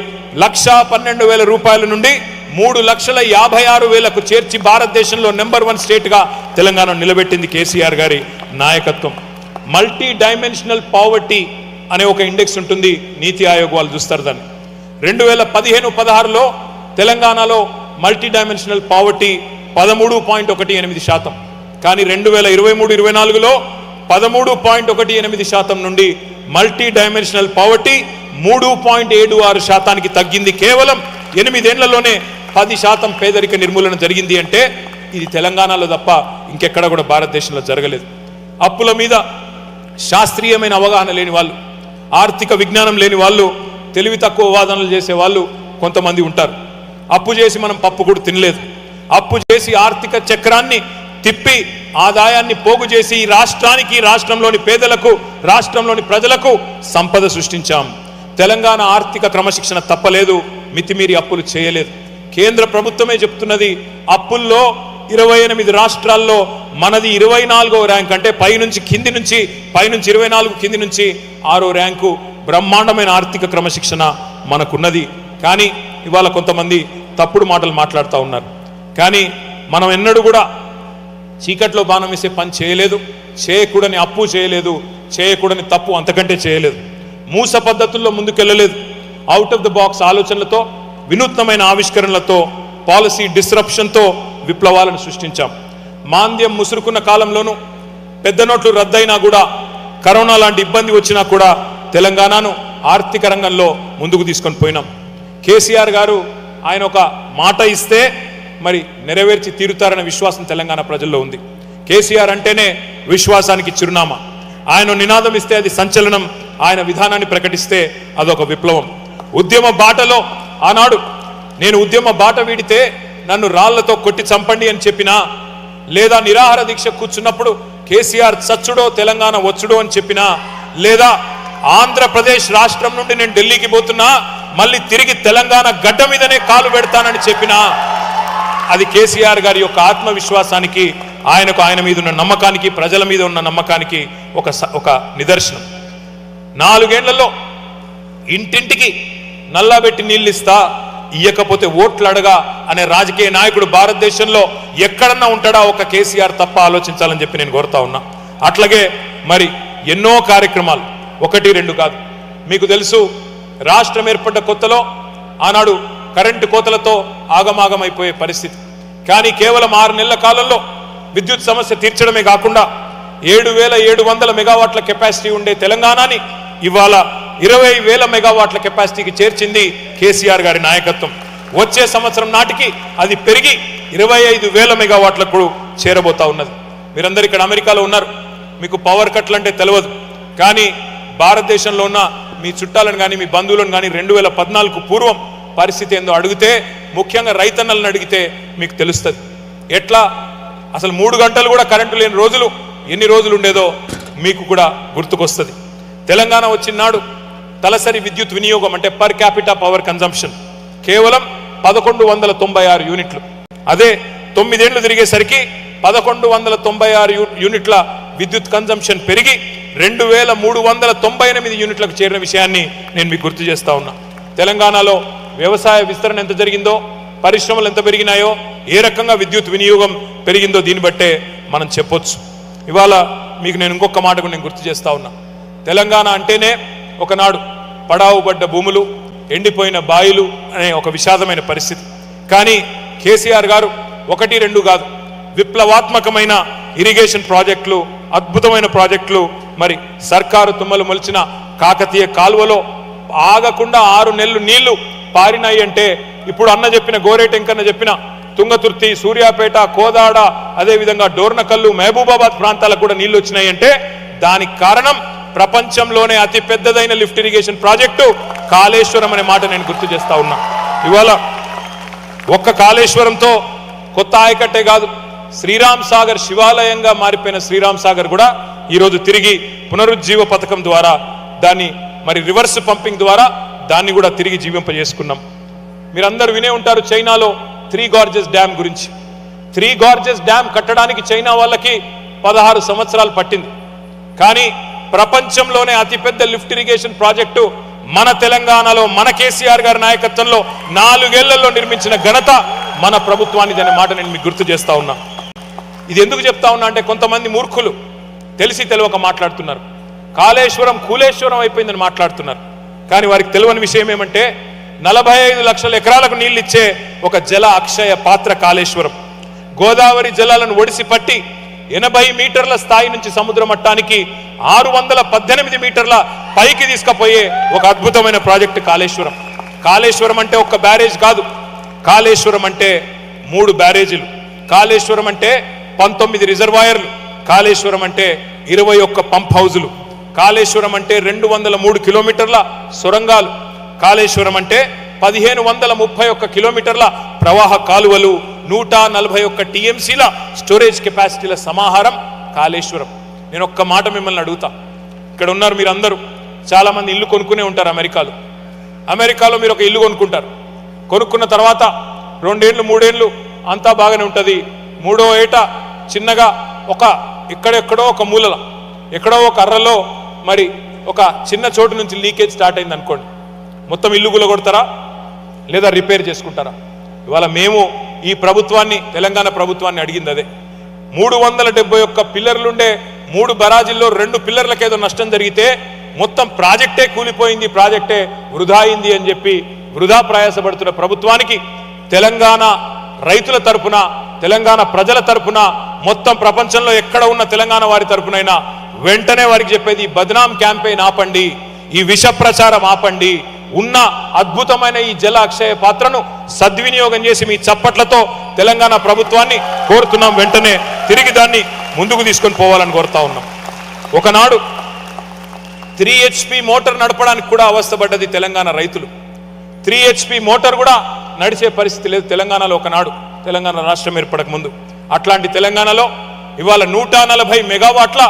1,12,000 రూపాయల నుండి 3,56,000కు చేర్చి భారతదేశంలో నెంబర్ 1 స్టేట్గా తెలంగాణ నిలబెట్టింది కేసీఆర్ గారి నాయకత్వం. మల్టీ డైమెన్షనల్ పావర్టీ అనే ఒక ఇండెక్స్ ఉంటుంది, నీతి ఆయోగ్ వాళ్ళు చూస్తారు దాన్ని. 2015-16లో తెలంగాణలో మల్టీ డైమెన్షనల్ పావర్టీ 13.18%. కానీ 2023-24లో 13.18% నుండి మల్టీ డైమెన్షనల్ పావర్టీ 3.76%కి తగ్గింది. కేవలం 8 ఏళ్లలోనే 10% పేదరిక నిర్మూలన జరిగింది. అంటే ఇది తెలంగాణలో తప్ప ఇంకెక్కడ కూడా భారతదేశంలో జరగలేదు. అప్పుల మీద శాస్త్రీయమైన అవగాహన లేని వాళ్ళు, ఆర్థిక విజ్ఞానం లేని వాళ్ళు, తెలివి తక్కువ వాదనలు చేసే వాళ్ళు కొంతమంది ఉంటారు. అప్పు చేసి మనం పప్పు కూడా తినలేదు. అప్పు చేసి ఆర్థిక చక్రాన్ని తిప్పి ఆదాయాన్ని పోగు చేసి ఈ రాష్ట్రానికి, రాష్ట్రంలోని పేదలకు, రాష్ట్రంలోని ప్రజలకు సంపద సృష్టించాం. తెలంగాణ ఆర్థిక క్రమశిక్షణ తప్పలేదు, మితిమీరి అప్పులు చేయలేదు. కేంద్ర ప్రభుత్వమే చెప్తున్నది అప్పుల్లో 28 రాష్ట్రాల్లో మనది 24వ ర్యాంక్. అంటే పైనుంచి 24 కింది నుంచి 6వ ర్యాంకు. బ్రహ్మాండమైన ఆర్థిక క్రమశిక్షణ మనకున్నది. కానీ ఇవాళ కొంతమంది తప్పుడు మాటలు మాట్లాడుతూ ఉన్నారు. కానీ మనం ఎన్నడూ కూడా చీకట్లో బాణం వేసే పని చేయలేదు, చేయకూడని అప్పు చేయలేదు, చేయకూడని తప్పు అంతకంటే చేయలేదు. మూస పద్ధతుల్లో ముందుకెళ్ళలేదు. అవుట్ ఆఫ్ ద బాక్స్ ఆలోచనలతో, వినూత్నమైన ఆవిష్కరణలతో, పాలసీ డిస్రప్షన్తో విప్లవాలను సృష్టించాం. మాంద్యం ముసురుకున్న కాలంలోనూ, పెద్ద నోట్లు రద్దయినా కూడా, కరోనా లాంటి ఇబ్బంది వచ్చినా కూడా తెలంగాణను ఆర్థిక రంగంలో ముందుకు తీసుకొని పోయినాం. కేసీఆర్ గారు ఆయన ఒక మాట ఇస్తే మరి నెరవేర్చి తీరుతారనే విశ్వాసం తెలంగాణ ప్రజల్లో ఉంది. కేసీఆర్ అంటేనే విశ్వాసానికి చిరునామా. ఆయన నినాదం ఇస్తే అది సంచలనం, ఆయన విధానాన్ని ప్రకటిస్తే అదొక విప్లవం. ఉద్యమ బాటలో ఆనాడు నేను ఉద్యమ బాట వీడితే నన్ను రాళ్లతో కొట్టి చంపండి అని చెప్పినా, లేదా నిరాహార దీక్ష కూర్చున్నప్పుడు కేసీఆర్ చచ్చుడో తెలంగాణ వచ్చుడో అని చెప్పినా, లేదా ఆంధ్రప్రదేశ్ రాష్ట్రం నుండి నేను ఢిల్లీకి పోతున్నా మళ్ళీ తిరిగి తెలంగాణ గడ్డ మీదనే కాలు పెడతానని చెప్పినా, అది కేసీఆర్ గారి యొక్క ఆత్మవిశ్వాసానికి, ఆయన మీద ఉన్న నమ్మకానికి, ప్రజల మీద ఉన్న నమ్మకానికి ఒక నిదర్శనం. 4 ఏళ్లలో ఇంటింటికి నల్లబెట్టి నీళ్ళు ఇస్తా, ఇయ్యకపోతే ఓట్లు అడగా అనే రాజకీయ నాయకుడు భారతదేశంలో ఎక్కడన్నా ఉంటాడా? ఒక కేసీఆర్ తప్ప ఆలోచించాలని చెప్పి నేను కోరుతా ఉన్నా. అట్లాగే మరి ఎన్నో కార్యక్రమాలు, 1, 2 కాదు. మీకు తెలుసు, రాష్ట్రం ఏర్పడ్డ కొత్తలో ఆనాడు కరెంటు కోతలతో ఆగమాగమైపోయే పరిస్థితి. కానీ కేవలం 6 నెలల కాలంలో విద్యుత్ సమస్య తీర్చడమే కాకుండా 7,700 మెగావాట్ల కెపాసిటీ ఉండే తెలంగాణని ఇవాళ 20,000 మెగావాట్ల కెపాసిటీకి చేర్చింది కేసీఆర్ గారి నాయకత్వం. వచ్చే సంవత్సరం నాటికి అది పెరిగి 25,000 మెగావాట్లకు చేరబోతా ఉన్నది. మీరందరూ ఇక్కడ అమెరికాలో ఉన్నారు, మీకు పవర్ కట్లు అంటే తెలియదు. కానీ భారతదేశంలో ఉన్న మీ చుట్టాలను కానీ మీ బంధువులను కానీ 2014 పూర్వం పరిస్థితి ఏందో అడిగితే, ముఖ్యంగా రైతన్నలను అడిగితే మీకు తెలుస్తుంది. ఎట్లా అసలు 3 గంటలు కూడా కరెంటు లేని రోజులు ఎన్ని రోజులు ఉండేదో మీకు కూడా గుర్తుకొస్తుంది. తెలంగాణ వచ్చినాడు తలసరి విద్యుత్ వినియోగం అంటే పర్ క్యాపిటా పవర్ కన్జంప్షన్ కేవలం 1196 యూనిట్లు. అదే 9 ఏళ్లు తిరిగేసరికి 1196 యూనిట్ల విద్యుత్ కన్జంప్షన్ పెరిగి 2,398 యూనిట్లకు చేరిన విషయాన్ని నేను మీకు గుర్తు చేస్తా ఉన్నా. తెలంగాణలో వ్యవసాయ విస్తరణ ఎంత జరిగిందో, పరిశ్రమలు ఎంత పెరిగినాయో, ఏ రకంగా విద్యుత్ వినియోగం పెరిగిందో దీన్ని బట్టే మనం చెప్పొచ్చు. ఇవాళ మీకు నేను ఇంకొక మాట కూడా నేను గుర్తు చేస్తా ఉన్నా. తెలంగాణ అంటేనే ఒకనాడు పడావు పడ్డ భూములు, ఎండిపోయిన బాయిలు అనే ఒక విషాదమైన పరిస్థితి. కానీ కేసీఆర్ గారు 1, 2 కాదు, విప్లవాత్మకమైన ఇరిగేషన్ ప్రాజెక్టులు, అద్భుతమైన ప్రాజెక్టులు. మరి సర్కారు తుమ్మలు మొలిచిన కాకతీయ కాలువలో ఆగకుండా 6 నెలలు నీళ్లు పారినాయి అంటే, ఇప్పుడు అన్న చెప్పిన గోరేటెంకన్న చెప్పిన తుంగతుర్తి, సూర్యాపేట, కోదాడ, అదేవిధంగా డోర్నకల్లు, మహబూబాబాద్ ప్రాంతాలకు కూడా నీళ్లు వచ్చినాయి అంటే దానికి కారణం ప్రపంచంలోనే అతి పెద్దదైన లిఫ్ట్ ఇరిగేషన్ ప్రాజెక్టు కాళేశ్వరం అనే మాట నేను గుర్తు చేస్తా ఉన్నా. ఇవాళ ఒక్క కాళేశ్వరంతో కొత్త ఆయకట్టే కాదు, శ్రీరామ్ సాగర్ శివాలయంగా మారిపోయిన శ్రీరామ్ సాగర్ కూడా ఈరోజు తిరిగి పునరుజ్జీవ పథకం ద్వారా దాన్ని మరి రివర్స్ పంపింగ్ ద్వారా దాన్ని కూడా తిరిగి జీవింపజేసుకున్నాం. మీరందరూ వినే ఉంటారు చైనాలో 3 గార్జెస్ డ్యామ్ గురించి. 3 గార్జెస్ డ్యామ్ కట్టడానికి చైనా వాళ్ళకి 16 సంవత్సరాలు పట్టింది. కానీ ప్రపంచంలోనే అతిపెద్ద లిఫ్ట్ ఇరిగేషన్ ప్రాజెక్టు మన తెలంగాణలో మన కేసీఆర్ గారి నాయకత్వంలో 4 ఏళ్లలో నిర్మించిన ఘనత మన ప్రభుత్వానికి అనే మాట నేను మీకు గుర్తు చేస్తా ఉన్నా. ఇది ఎందుకు చెప్తా ఉన్నా అంటే, కొంతమంది మూర్ఖులు తెలిసి తెలియక మాట్లాడుతున్నారు. కాళేశ్వరం కూలేశ్వరం అయిపోయిందని మాట్లాడుతున్నారు. కానీ వారికి తెలియని విషయం ఏమంటే, 45 లక్షల ఎకరాలకు నీళ్ళు ఇచ్చే ఒక జల అక్షయ పాత్ర కాళేశ్వరం. గోదావరి జలాలను ఒడిసి పట్టి 80 మీటర్ల స్థాయి నుంచి సముద్ర మట్టానికి 618 మీటర్ల పైకి తీసుకుపోయే ఒక అద్భుతమైన ప్రాజెక్టు కాళేశ్వరం. కాళేశ్వరం అంటే ఒక్క బ్యారేజ్ కాదు, కాళేశ్వరం అంటే 3 బ్యారేజీలు, కాళేశ్వరం అంటే 19 రిజర్వాయర్లు, కాళేశ్వరం అంటే 21 పంప్ హౌజులు, కాళేశ్వరం అంటే 203 కిలోమీటర్ల సొరంగాలు, కాళేశ్వరం అంటే 1531 కిలోమీటర్ల ప్రవాహ కాలువలు, 141 టీఎంసీల స్టోరేజ్ కెపాసిటీల సమాహారం కాళేశ్వరం. నేను ఒక్క మాట మిమ్మల్ని అడుగుతా, ఇక్కడ ఉన్నారు మీరందరూ, చాలా మంది ఇల్లు కొనుక్కునే ఉంటారు అమెరికాలో. అమెరికాలో మీరు ఒక ఇల్లు కొనుక్కుంటారు, కొనుక్కున్న తర్వాత 2 ఏళ్ళు 3 ఏళ్ళు అంతా బాగానే ఉంటుంది. 3వ ఏట చిన్నగా ఎక్కడెక్కడో ఒక మూలల, ఎక్కడో ఒక అర్రలో మరి ఒక చిన్న చోటు నుంచి లీకేజ్ స్టార్ట్ అయింది అనుకోండి, మొత్తం ఇల్లు గులగొడతారా లేదా రిపేర్ చేసుకుంటారా? ఇవాళ మేము ఈ ప్రభుత్వాన్ని, తెలంగాణ ప్రభుత్వాన్ని అడిగింది అదే. 371 పిల్లర్లుండే 3 బరాజీల్లో 2 పిల్లర్లకు ఏదో నష్టం జరిగితే మొత్తం ప్రాజెక్టే కూలిపోయింది, ప్రాజెక్టే వృధా అయింది అని చెప్పి వృధా ప్రయాసపడుతున్న ప్రభుత్వానికి తెలంగాణ రైతుల తరపున, తెలంగాణ ప్రజల తరపున, మొత్తం ప్రపంచంలో ఎక్కడ ఉన్న తెలంగాణ వారి తరపునైనా వెంటనే వారికి చెప్పేది, బద్నాం క్యాంపెయిన్ ఆపండి, ఈ విష ప్రచారం ఆపండి, ఉన్న అద్భుతమైన ఈ జల అక్షయ పాత్రను సద్వినియోగం చేసి మీ చప్పట్లతో తెలంగాణ ప్రభుత్వాన్ని కోరుతున్నాం. వెంటనే తిరిగి దాన్ని ముందుకు తీసుకొని పోవాలని కోరుతా ఉన్నాం. ఒకనాడు 3 HP మోటార్ నడపడానికి కూడా అవస్థపడ్డది తెలంగాణ రైతులు. 3 HP మోటార్ కూడా నడిచే పరిస్థితి లేదు తెలంగాణలో ఒకనాడు, తెలంగాణ రాష్ట్రం ఏర్పడక ముందు. అట్లాంటి తెలంగాణలో ఇవాళ 140 మెగావాట్ల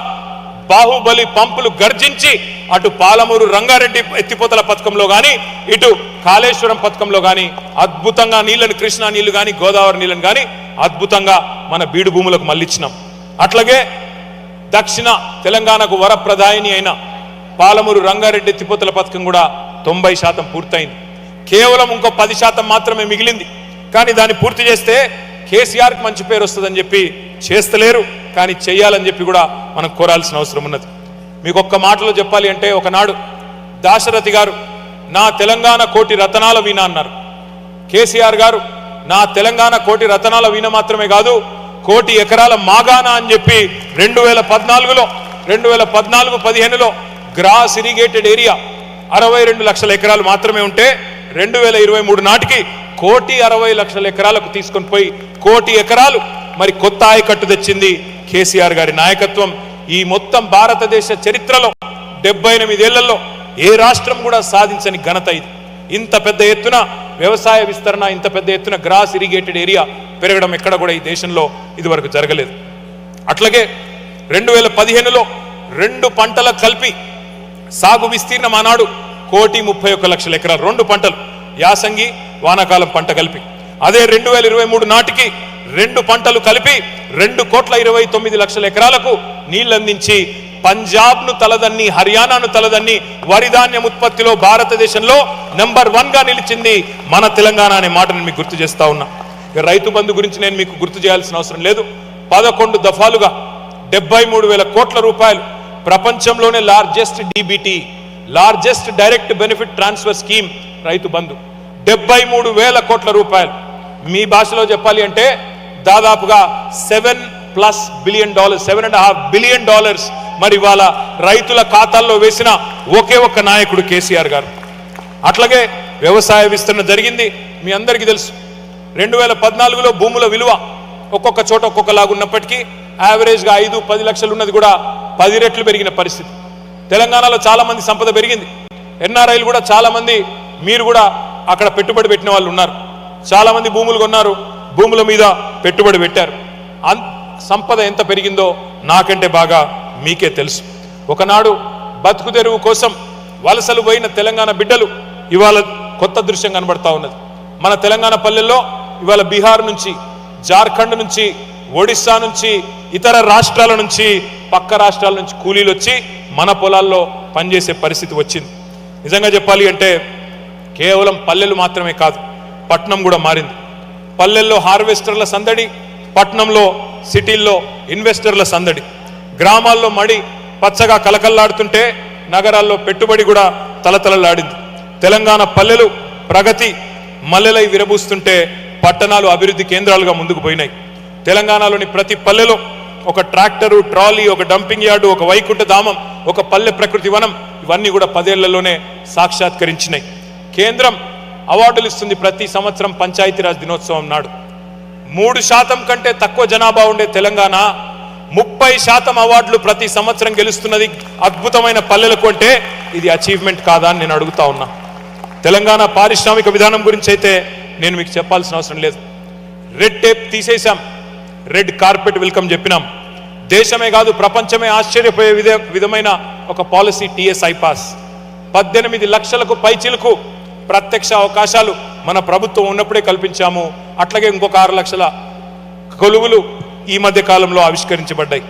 బాహుబలి పంపులు గర్జించి అటు పాలమూరు రంగారెడ్డి ఎత్తిపోతల పథకంలో కానీ ఇటు కాళేశ్వరం పథకంలో కానీ అద్భుతంగా నీళ్లను, కృష్ణా నీళ్లు కానీ గోదావరి నీళ్లను కానీ అద్భుతంగా మన బీడు భూములకు మళ్ళించినాం. అట్లాగే దక్షిణ తెలంగాణకు వరప్రదాయిని అయిన పాలమూరు రంగారెడ్డి ఎత్తిపోతల పథకం కూడా 90% పూర్తయింది. కేవలం ఇంకో 10% మాత్రమే మిగిలింది. కానీ దాన్ని పూర్తి చేస్తే కేసీఆర్కి మంచి పేరు వస్తుందని చెప్పి చేస్తలేరు, కానీ చెయ్యాలని చెప్పి కూడా మనం కోరాల్సిన అవసరం ఉన్నది. మీకు ఒక్క మాటలో చెప్పాలి అంటే, ఒకనాడు దాశరథి గారు నా తెలంగాణ కోటి రతనాల వీణ అన్నారు. కేసీఆర్ గారు నా తెలంగాణ కోటి రతనాల వీణ మాత్రమే కాదు, 1 కోటి ఎకరాల మాగాణ అని చెప్పి 2014-15లో గ్రాస్ ఇరిగేటెడ్ ఏరియా 62 లక్షల ఎకరాలు మాత్రమే ఉంటే 2023 నాటికి 1,60,00,000 ఎకరాలకు తీసుకొని పోయి 1 కోటి ఎకరాలు మరి కొత్త ఆయకట్టు తెచ్చింది కేసీఆర్ గారి నాయకత్వం. ఈ మొత్తం భారతదేశ చరిత్రలో 78 ఏళ్లలో ఏ రాష్ట్రం కూడా సాధించని ఘనత ఇది. ఇంత పెద్ద ఎత్తున వ్యవసాయ విస్తరణ, ఇంత పెద్ద ఎత్తున గ్రాస్ ఇరిగేటెడ్ ఏరియా పెరగడం ఎక్కడ కూడా ఈ దేశంలో ఇదివరకు జరగలేదు. అట్లాగే 2015లో 2 పంటల కలిపి సాగు విస్తీర్ణం ఆనాడు 1,31,00,000 ఎకరాలు, 2 పంటలు, యాసంగి వానాకాలం పంట కలిపి. అదే 2023 నాటికి 2 పంటలు కలిపి 2,29,00,000 ఎకరాలకు నీళ్లందించి పంజాబ్ను తలదన్ని, హర్యానాను తలదన్ని వరి ధాన్యం ఉత్పత్తిలో భారతదేశంలో నెంబర్ 1 గా నిలిచింది మన తెలంగాణ అనే మాటను మీకు గుర్తు చేస్తా ఉన్నా. రైతు బంధు గురించి నేను మీకు గుర్తు చేయాల్సిన అవసరం లేదు. 11 దఫాలుగా 73,000 కోట్ల రూపాయలు, ప్రపంచంలోనే largest DBT, largest direct benefit transfer scheme Rythu Bandhu, 73,000 కోట్ల రూపాయలు. మీ భాషలో చెప్పాలి అంటే దాదాపుగా $7+ బిలియన్, $7.5 బిలియన్ మరి వాళ్ళ రైతుల ఖాతాల్లో వేసిన ఒకే ఒక్క నాయకుడు కేసీఆర్ గారు. అట్లాగే వ్యవసాయ విస్తరణ జరిగింది. మీ అందరికీ తెలుసు, 2014లో భూముల విలువ ఒక్కొక్క చోట ఒక్కొక్కలాగా ఉన్నప్పటికీ యావరేజ్గా 5-10 లక్షలు ఉన్నది కూడా 10 రెట్లు పెరిగిన పరిస్థితి. తెలంగాణలో చాలా మంది సంపద పెరిగింది. NRIలు కూడా చాలా మంది, మీరు కూడా అక్కడ పెట్టుబడి పెట్టిన వాళ్ళు ఉన్నారు. చాలా మంది భూములు కొన్నారు, భూముల మీద పెట్టుబడి పెట్టారు. సంపద ఎంత పెరిగిందో నాకంటే బాగా మీకే తెలుసు. ఒకనాడు బతుకు తెరువు కోసం వలసలు పోయిన తెలంగాణ బిడ్డలు ఇవాళ కొత్త దృశ్యం కనబడతా ఉన్నది. మన తెలంగాణ పల్లెల్లో ఇవాళ బీహార్ నుంచి, జార్ఖండ్ నుంచి, ఒడిస్సా నుంచి, ఇతర రాష్ట్రాల నుంచి, పక్క రాష్ట్రాల నుంచి కూలీలు వచ్చి మన పొలాల్లో పనిచేసే పరిస్థితి వచ్చింది. నిజంగా చెప్పాలి అంటే కేవలం పల్లెలు మాత్రమే కాదు, పట్నం కూడా మారింది. పల్లెల్లో హార్వెస్టర్ల సందడి, పట్నంలో సిటీల్లో ఇన్వెస్టర్ల సందడి. గ్రామాల్లో మడి పచ్చగా కలకల్లాడుతుంటే నగరాల్లో పెట్టుబడి కూడా తలతలలాడింది. తెలంగాణ పల్లెలు ప్రగతి మల్లెలై విరబూస్తుంటే పట్టణాలు అభివృద్ధి కేంద్రాలుగా ముందుకు పోయినాయి. తెలంగాణలోని ప్రతి పల్లెలో ఒక ట్రాక్టరు, ట్రాలీ, ఒక డంపింగ్ యార్డు, ఒక వైకుంఠ ధామం, ఒక పల్లె ప్రకృతి వనం, ఇవన్నీ కూడా 10 ఏళ్లలోనే సాక్షాత్కరించినాయి. కేంద్రం అవార్డులు ఇస్తుంది ప్రతి సంవత్సరం పంచాయతీరాజ్ దినోత్సవం నాడు. 3% కంటే తక్కువ జనాభా ఉండే తెలంగాణ 30% అవార్డులు ప్రతి సంవత్సరం గెలుస్తున్నది అద్భుతమైన పల్లెలకు అంటే ఇది అచీవ్మెంట్ కాదా అని నేను అడుగుతా ఉన్నా. తెలంగాణ పారిశ్రామిక విధానం గురించి అయితే నేను మీకు చెప్పాల్సిన అవసరం లేదు. రెడ్ టేప్ తీసేశాం, రెడ్ కార్పెట్ వెల్కమ్ చెప్పినాం. దేశమే కాదు ప్రపంచమే ఆశ్చర్యపోయే విధమైన ఒక పాలసీ TS ఐపాస్. 18 లక్షలకు పైచిలకు ప్రత్యక్ష అవకాశాలు మన ప్రభుత్వం ఉన్నప్పుడే కల్పించాము. అట్లాగే ఇంకొక 6 లక్షల కొలువులు ఈ మధ్య కాలంలో ఆవిష్కరించబడ్డాయి.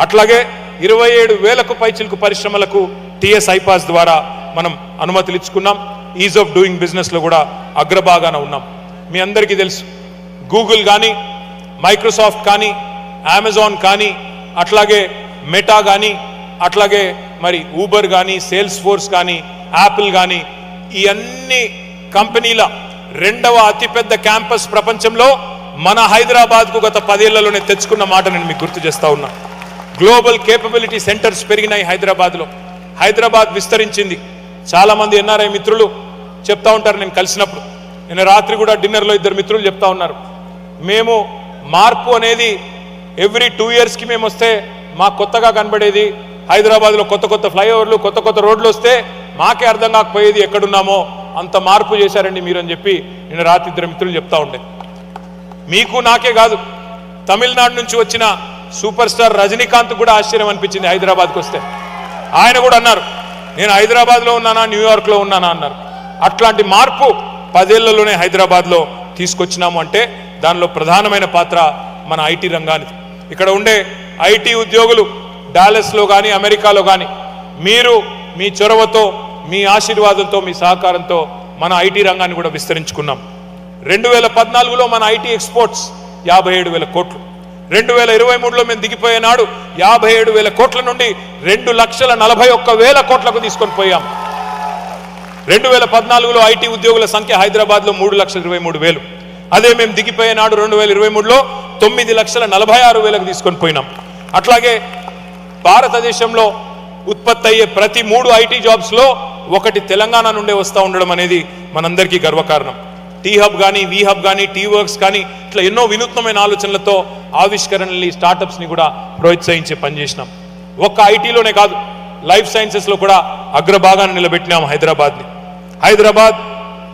అట్లాగే 27,000కు పైచిలకు పరిశ్రమలకు TS ఐపాస్ ద్వారా మనం అనుమతులు ఇచ్చుకున్నాం. ఈజ్ ఆఫ్ డూయింగ్ బిజినెస్ లో కూడా అగ్రభాగాన ఉన్నాం. మీ అందరికీ తెలుసు, గూగుల్ కానీ, మైక్రోసాఫ్ట్ కానీ, అమెజాన్ కానీ, అట్లాగే మెటా కానీ, అట్లాగే మరి ఊబర్ కానీ, సేల్స్ ఫోర్స్ కానీ, యాపిల్ కానీ, ఈ అన్ని కంపెనీల 2వ అతిపెద్ద క్యాంపస్ ప్రపంచంలో మన హైదరాబాద్కు గత 10 ఏళ్లలోనే తెచ్చుకున్న మాట నేను మీకు గుర్తు చేస్తా ఉన్నా. గ్లోబల్ కేపబిలిటీ సెంటర్స్ పెరిగినాయి హైదరాబాద్లో. హైదరాబాద్ విస్తరించింది. చాలా మంది NRI మిత్రులు చెప్తా ఉంటారు నేను కలిసినప్పుడు. నిన్న రాత్రి కూడా డిన్నర్లో ఇద్దరు మిత్రులు చెప్తా ఉన్నారు, మేము మార్పు అనేది ఎవ్రీ 2 yearsకి మేము వస్తే మాకు కొత్తగా కనబడేది, హైదరాబాద్లో కొత్త కొత్త ఫ్లైఓవర్లు కొత్త కొత్త రోడ్లు వస్తే మాకే అర్థం కాకపోయేది ఎక్కడున్నామో, అంత మార్పు చేశారండి మీరు అని చెప్పి నిన్న రాత్రి ఇద్దరు మిత్రులు చెప్తా ఉండే. మీకు నాకే కాదు, తమిళనాడు నుంచి వచ్చిన సూపర్ స్టార్ రజనీకాంత్ కూడా ఆశ్చర్యం అనిపించింది హైదరాబాద్కి వస్తే. ఆయన కూడా అన్నారు, నేను హైదరాబాద్లో ఉన్నానా న్యూయార్క్లో ఉన్నానా అన్నారు. అట్లాంటి మార్పు 10 ఏళ్లలోనే హైదరాబాద్లో తీసుకొచ్చినాము అంటే దానిలో ప్రధానమైన పాత్ర మన ఐటీ రంగానికి. ఇక్కడ ఉండే ఐటీ ఉద్యోగులు డాలస్లో కానీ అమెరికాలో కానీ మీరు మీ చొరవతో మీ ఆశీర్వాదంతో మీ సహకారంతో మన ఐటీ రంగాన్ని కూడా విస్తరించుకున్నాం. 2014లో మన ఐటీ ఎక్స్పోర్ట్స్ 57,000 కోట్లు, 2023లో మేము దిగిపోయే నాడు 57,000 కోట్ల నుండి 2,41,000 కోట్లకు తీసుకొని పోయాం. 2014లో ఐటీ ఉద్యోగుల సంఖ్య హైదరాబాద్లో 3,23,000. అదే మేము దిగిపోయే నాడు 2023లో 9,46,000కు తీసుకొని పోయినాం. అట్లాగే భారతదేశంలో ఉత్పత్తి అయ్యే ప్రతి 3 ఐటీ జాబ్స్లో ఒకటి తెలంగాణ నుండే వస్తూ ఉండడం అనేది మనందరికీ గర్వకారణం. టీ హబ్ కానీ, వి హబ్ కానీ, టీ వర్క్స్ కానీ, ఇట్లా ఎన్నో వినూత్నమైన ఆలోచనలతో ఆవిష్కరణల్ని స్టార్టప్స్ని కూడా ప్రోత్సహించే పనిచేసినాం. ఒక్క ఐటీలోనే కాదు, లైఫ్ సైన్సెస్లో కూడా అగ్రభాగాన్ని నిలబెట్టినాం హైదరాబాద్ని. హైదరాబాద్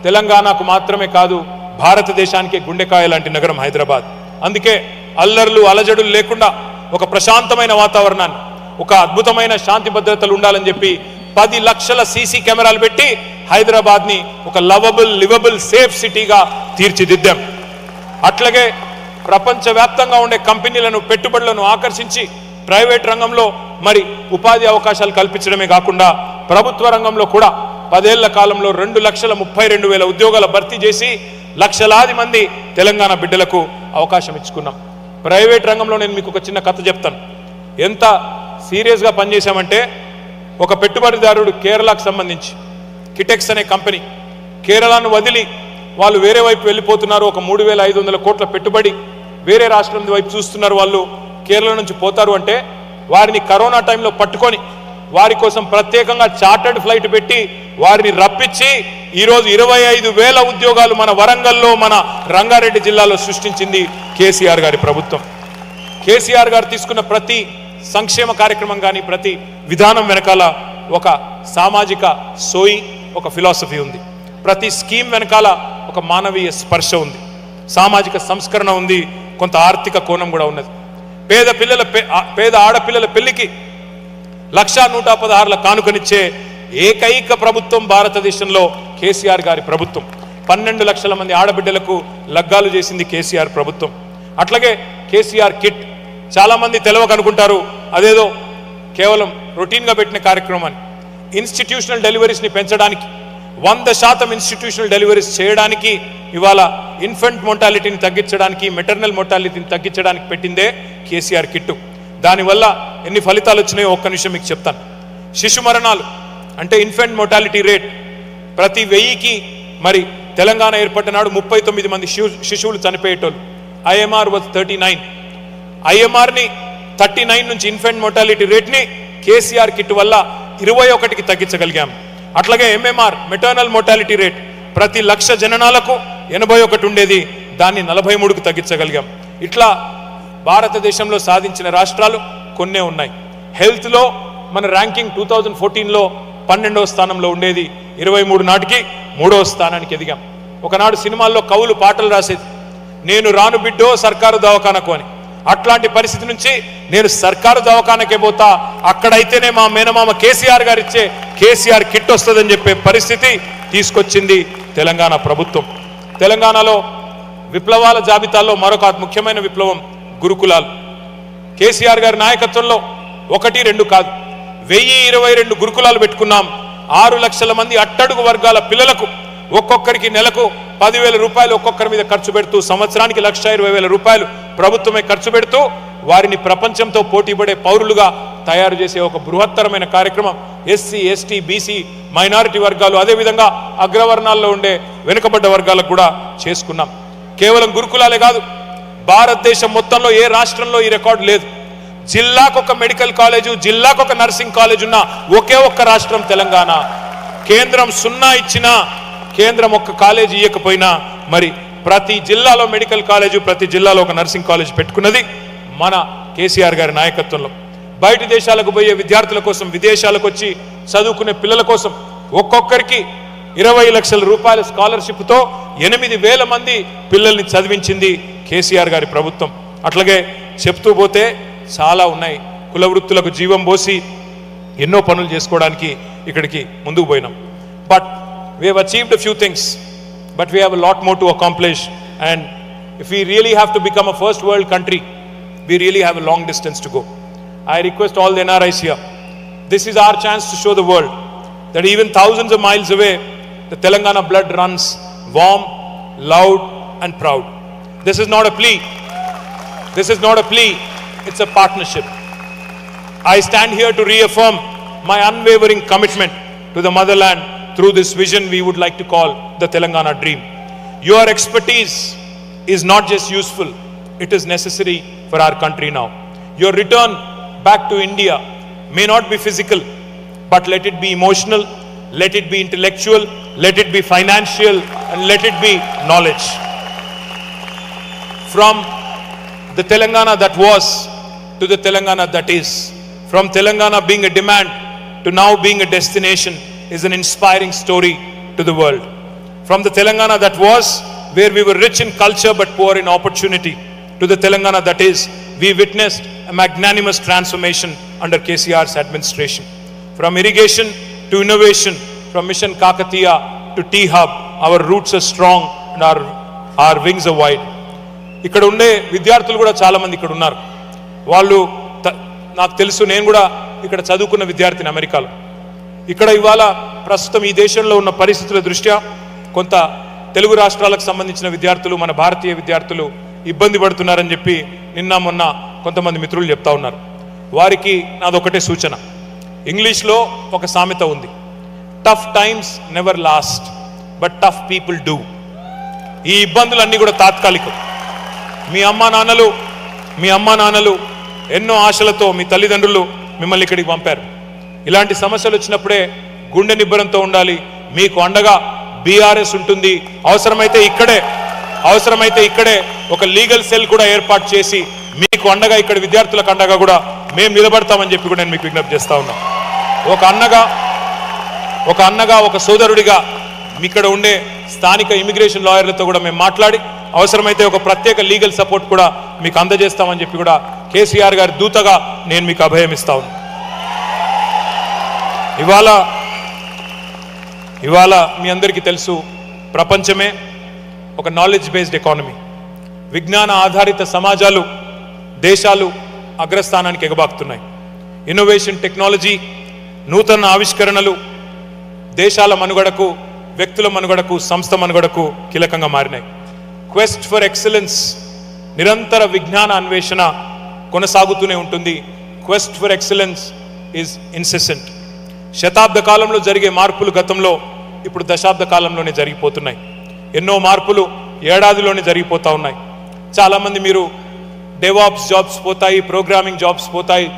తెలంగాణకు మాత్రమే కాదు, భారతదేశానికే గుండెకాయ లాంటి నగరం హైదరాబాద్. అందుకే అల్లర్లు అలజడులు లేకుండా ఒక ప్రశాంతమైన వాతావరణాన్ని, ఒక అద్భుతమైన శాంతి భద్రతలు ఉండాలని చెప్పి 10 లక్షల సీసీ కెమెరాలు పెట్టి హైదరాబాద్ని ఒక లవబుల్, లివబుల్, సేఫ్ సిటీగా తీర్చిదిద్దాం. అట్లాగే ప్రపంచవ్యాప్తంగా ఉండే కంపెనీలను, పెట్టుబడులను ఆకర్షించి ప్రైవేట్ రంగంలో మరి ఉపాధి అవకాశాలు కల్పించడమే కాకుండా ప్రభుత్వ రంగంలో కూడా 10 ఏళ్ల కాలంలో 2,32,000 ఉద్యోగాల భర్తీ చేసి లక్షలాది మంది తెలంగాణ బిడ్డలకు అవకాశం ఇచ్చుకున్నాం. ప్రైవేట్ రంగంలో నేను మీకు ఒక చిన్న కథ చెప్తాను. ఎంత సీరియస్గా పనిచేశామంటే, ఒక పెట్టుబడిదారుడు కేరళకు సంబంధించి కిటెక్స్ అనే కంపెనీ, కేరళను వదిలి వాళ్ళు వేరే వైపు వెళ్ళిపోతున్నారు. ఒక 3,500 కోట్ల పెట్టుబడి వేరే రాష్ట్రం వైపు చూస్తున్నారు. వాళ్ళు కేరళ నుంచి పోతారు అంటే వారిని కరోనా టైంలో పట్టుకొని వారి కోసం ప్రత్యేకంగా చార్టర్డ్ ఫ్లైట్ పెట్టి వారిని రప్పించి ఈరోజు 25,000 ఉద్యోగాలు మన వరంగల్లో, మన రంగారెడ్డి జిల్లాలో సృష్టించింది కేసీఆర్ గారి ప్రభుత్వం. కేసీఆర్ గారు తీసుకున్న ప్రతి సంక్షేమ కార్యక్రమం కానీ, ప్రతి విధానం వెనకాల ఒక సామాజిక సోయి, ఒక ఫిలాసఫీ ఉంది. ప్రతి స్కీమ్ వెనకాల ఒక మానవీయ స్పర్శ ఉంది, సామాజిక సంస్కరణ ఉంది, కొంత ఆర్థిక కోణం కూడా ఉన్నది. పేద ఆడపిల్లల పెళ్లికి 1,116 కానుకనిచ్చే ఏకైక ప్రభుత్వం భారతదేశంలో కేసీఆర్ గారి ప్రభుత్వం. 12 లక్షల మంది ఆడబిడ్డలకు లగ్గాలు చేసింది కేసీఆర్ ప్రభుత్వం. అట్లాగే కేసీఆర్ కిట్, చాలా మంది తెలవకనుకుంటారు అదేదో కేవలం రొటీన్గా పెట్టిన కార్యక్రమాన్ని. ఇన్స్టిట్యూషనల్ డెలివరీస్ని పెంచడానికి, 100% ఇన్స్టిట్యూషనల్ డెలివరీస్ చేయడానికి, ఇవాళ ఇన్ఫెంట్ మోర్టాలిటీని తగ్గించడానికి, మెటర్నల్ మోర్టాలిటీని తగ్గించడానికి పెట్టిందే కేసీఆర్ కిట్టు. దానివల్ల ఎన్ని ఫలితాలు వచ్చినాయో ఒక్క నిమిషం మీకు చెప్తాను. శిశు మరణాలు అంటే ఇన్ఫెంట్ మోర్టాలిటీ రేట్ ప్రతి 1000కి మరి తెలంగాణ ఏర్పడినాడు 39 మంది శిశువులు చనిపోయేటోళ్ళు. IMR was 39. ఐఎంఆర్ని 39 నుంచి ఇన్ఫెంట్ మోర్టాలిటీ రేట్ని కేసీఆర్ కిట్ వల్ల 21కి తగ్గించగలిగాం. అట్లాగే ఎంఎంఆర్ మెటర్నల్ మోర్టాలిటీ రేట్ ప్రతి 1,00,000 జననాలకు 81 ఉండేది, దాన్ని 43కు తగ్గించగలిగాం. ఇట్లా భారతదేశంలో సాధించిన రాష్ట్రాలు కొన్నే ఉన్నాయి. హెల్త్లో మన ర్యాంకింగ్ 2014లో 12వ స్థానంలో ఉండేది, 23 నాటికి 3వ స్థానానికి ఎదిగాం. ఒకనాడు సినిమాల్లో కవులు పాటలు రాసేది, నేను రాను బిడ్డో సర్కారు దవాఖానకు అని. అట్లాంటి పరిస్థితి నుంచి నేను సర్కారు దవాఖానకే పోతా, అక్కడైతేనే మా మేనమామ కేసీఆర్ గారు ఇచ్చే కేసీఆర్ కిట్ వస్తుందని చెప్పే పరిస్థితి తీసుకొచ్చింది తెలంగాణ ప్రభుత్వం. తెలంగాణలో విప్లవాల జాబితాలో మరొక ముఖ్యమైన విప్లవం గురుకులాలు. కేసీఆర్ గారి నాయకత్వంలో 1, 2 కాదు, 1022 గురుకులాలు పెట్టుకున్నాం. 6 లక్షల మంది అట్టడుగు వర్గాల పిల్లలకు ఒక్కొక్కరికి నెలకు 10,000 రూపాయలు ఒక్కొక్కరి మీద ఖర్చు పెడుతూ, సంవత్సరానికి 1,20,000 రూపాయలు ప్రభుత్వమే ఖర్చు పెడుతూ వారిని ప్రపంచంతో పోటీపడే పౌరులుగా తయారు చేసే ఒక బృహత్తరమైన కార్యక్రమం ఎస్సీ, ఎస్టీ, బీసీ, మైనారిటీ వర్గాలు, అదేవిధంగా అగ్రవర్ణాల్లో ఉండే వెనుకబడ్డ వర్గాలకు కూడా చేసుకున్నాం. కేవలం గురుకులాలే కాదు, భారతదేశం మొత్తంలో ఏ రాష్ట్రంలో ఈ రికార్డు లేదు. జిల్లాకు ఒక మెడికల్ కాలేజు, జిల్లాకు ఒక నర్సింగ్ కాలేజ్ ఉన్న ఒకే ఒక్క రాష్ట్రం తెలంగాణ. కేంద్రం 0 ఇచ్చినా కేంద్రం ఒక్క కాలేజీ ఇవ్వకపోయినా మరి ప్రతి జిల్లాలో మెడికల్ కాలేజు, ప్రతి జిల్లాలో ఒక నర్సింగ్ కాలేజ్ పెట్టుకున్నది మన కేసీఆర్ గారి నాయకత్వంలో. బయటి దేశాలకు పోయే విద్యార్థుల కోసం, విదేశాలకు వచ్చి చదువుకునే పిల్లల కోసం ఒక్కొక్కరికి 20 లక్షల రూపాయల స్కాలర్షిప్తో 8,000 మంది పిల్లల్ని చదివించింది కేసీఆర్ గారి ప్రభుత్వం. అట్లాగే చెప్తూ పోతే చాలా ఉన్నాయి. కుల వృత్తులకు జీవం పోసి ఎన్నో పనులు చేసుకోవడానికి ఇక్కడికి ముందుకు పోయినాం. But we have achieved a few things, but we have a lot more to accomplish, and if we really have to become a first world country, we really have a long distance to go. I request all the NRIs here, this is our chance to show the world that even thousands of miles away, the Telangana blood runs warm, loud and proud. This is not a plea. This is not a plea, it's a partnership. I stand here to reaffirm my unwavering commitment to the motherland through this vision we would like to call the Telangana dream. Your expertise is not just useful, it is necessary for our country now. Your return back to India may not be physical, but let it be emotional, let it be intellectual, let it be financial, and let it be knowledge. From the Telangana that was to the Telangana that is, from Telangana being a demand to now being a destination, is an inspiring story to the world. From the Telangana that was, where we were rich in culture but poor in opportunity, to the Telangana that is, we witnessed a magnanimous transformation under KCR's administration. From irrigation to innovation, from Mission Kakatiya to T-Hub, our roots are strong and our wings are wide. ఇక్కడ ఉండే విద్యార్థులు కూడా చాలా మంది ఇక్కడ ఉన్నారు. వాళ్ళు నాకు తెలుసు, నేను కూడా ఇక్కడ చదువుకున్న విద్యార్థిని అమెరికాలో. ఇక్కడ ఇవాళ ప్రస్తుతం ఈ దేశంలో ఉన్న పరిస్థితుల దృష్ట్యా కొంత తెలుగు రాష్ట్రాలకు సంబంధించిన విద్యార్థులు, మన భారతీయ విద్యార్థులు ఇబ్బంది పడుతున్నారని చెప్పి నిన్న మొన్న కొంతమంది మిత్రులు చెప్తా ఉన్నారు. వారికి నాదొకటే సూచన. ఇంగ్లీష్లో ఒక సామెత ఉంది, tough times never lost but tough people do. ఈ ఇబ్బందులన్నీ కూడా తాత్కాలికం. మీ అమ్మా నాన్నలు ఎన్నో ఆశలతో, మీ తల్లిదండ్రులు మిమ్మల్ని ఇక్కడికి పంపారు. ఇలాంటి సమస్యలు వచ్చినప్పుడే గుండె నిబ్బరంతో ఉండాలి. మీకు అండగా బీఆర్ఎస్ ఉంటుంది. అవసరమైతే ఇక్కడే ఒక లీగల్ సెల్ కూడా ఏర్పాటు చేసి మీకు అండగా, ఇక్కడ విద్యార్థులకు అండగా కూడా మేము నిలబడతామని చెప్పి కూడా నేను మీకు విజ్ఞప్తి చేస్తా ఉన్నా. ఒక అన్నగా ఒక సోదరుడిగా ఇక్కడ ఉండే స్థానిక ఇమిగ్రేషన్ లాయర్లతో కూడా మేము మాట్లాడి అవసరమైతే ఒక ప్రత్యేక లీగల్ సపోర్ట్ కూడా మీకు అందజేస్తామని చెప్పి కూడా కేసీఆర్ గారి దూతగా నేను మీకు అభయం ఇస్తా ఉన్నా. ఇవాళ మీ అందరికీ తెలుసు, ప్రపంచమే ఒక నాలెడ్జ్ బేస్డ్ ఎకానమీ, విజ్ఞాన ఆధారిత సమాజాలు, దేశాలు అగ్రస్థానానికి ఎగబాకుతున్నాయి. ఇన్నోవేషన్, టెక్నాలజీ, నూతన ఆవిష్కరణలు దేశాల మనుగడకు, వ్యక్తుల మనుగడకు, సంస్థ మనుగడకు కీలకంగా మారినాయి. క్వెస్ట్ ఫర్ ఎక్సలెన్స్, నిరంతర విజ్ఞాన అన్వేషణ కొనసాగుతూనే ఉంటుంది. Quest for excellence is incessant. శతాబ్ద కాలంలో జరిగే మార్పులు గతంలో ఇప్పుడు దశాబ్ద కాలంలోనే జరిగిపోతున్నాయి. ఎన్నో మార్పులు ఏడాదిలోనే జరిగిపోతూ ఉన్నాయి. చాలామంది మీరు డెవాప్స్ జాబ్స్ పోతాయి, ప్రోగ్రామింగ్ జాబ్స్ పోతాయి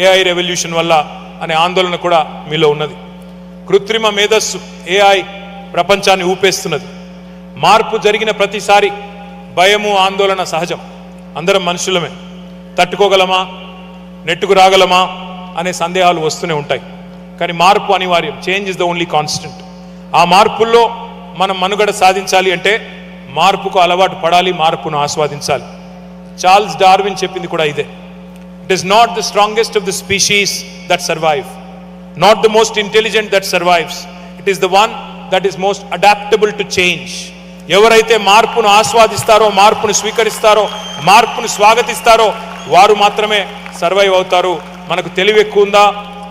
ఏఐ రెవల్యూషన్ వల్ల అనే ఆందోళన కూడా మీలో ఉన్నది. కృత్రిమ మేధస్సు ఏఐ ప్రపంచాన్ని ఊపేస్తున్నది. మార్పు జరిగిన ప్రతిసారి భయము, ఆందోళన సహజం. అందరం మనుషులమే. తట్టుకోగలమా, నెట్టుకు రాగలమా అనే సందేహాలు వస్తూనే ఉంటాయి. కానీ మార్పు అనివార్యం. Change is the only constant. ఆ మార్పుల్లో మనం మనుగడ సాధించాలి అంటే మార్పుకు అలవాటు పడాలి, మార్పును ఆస్వాదించాలి. చార్ల్స్ డార్విన్ చెప్పింది కూడా ఇదే. It is not the strongest of the species that survive, not the most intelligent that survives, it is the one that is most adaptable to change. ఎవరైతే మార్పును ఆస్వాదిస్తారో, మార్పును స్వీకరిస్తారో, మార్పును స్వాగతిస్తారో వారు మాత్రమే సర్వైవ్ అవుతారు. మనకు తెలివి ఎక్కువ ఉందా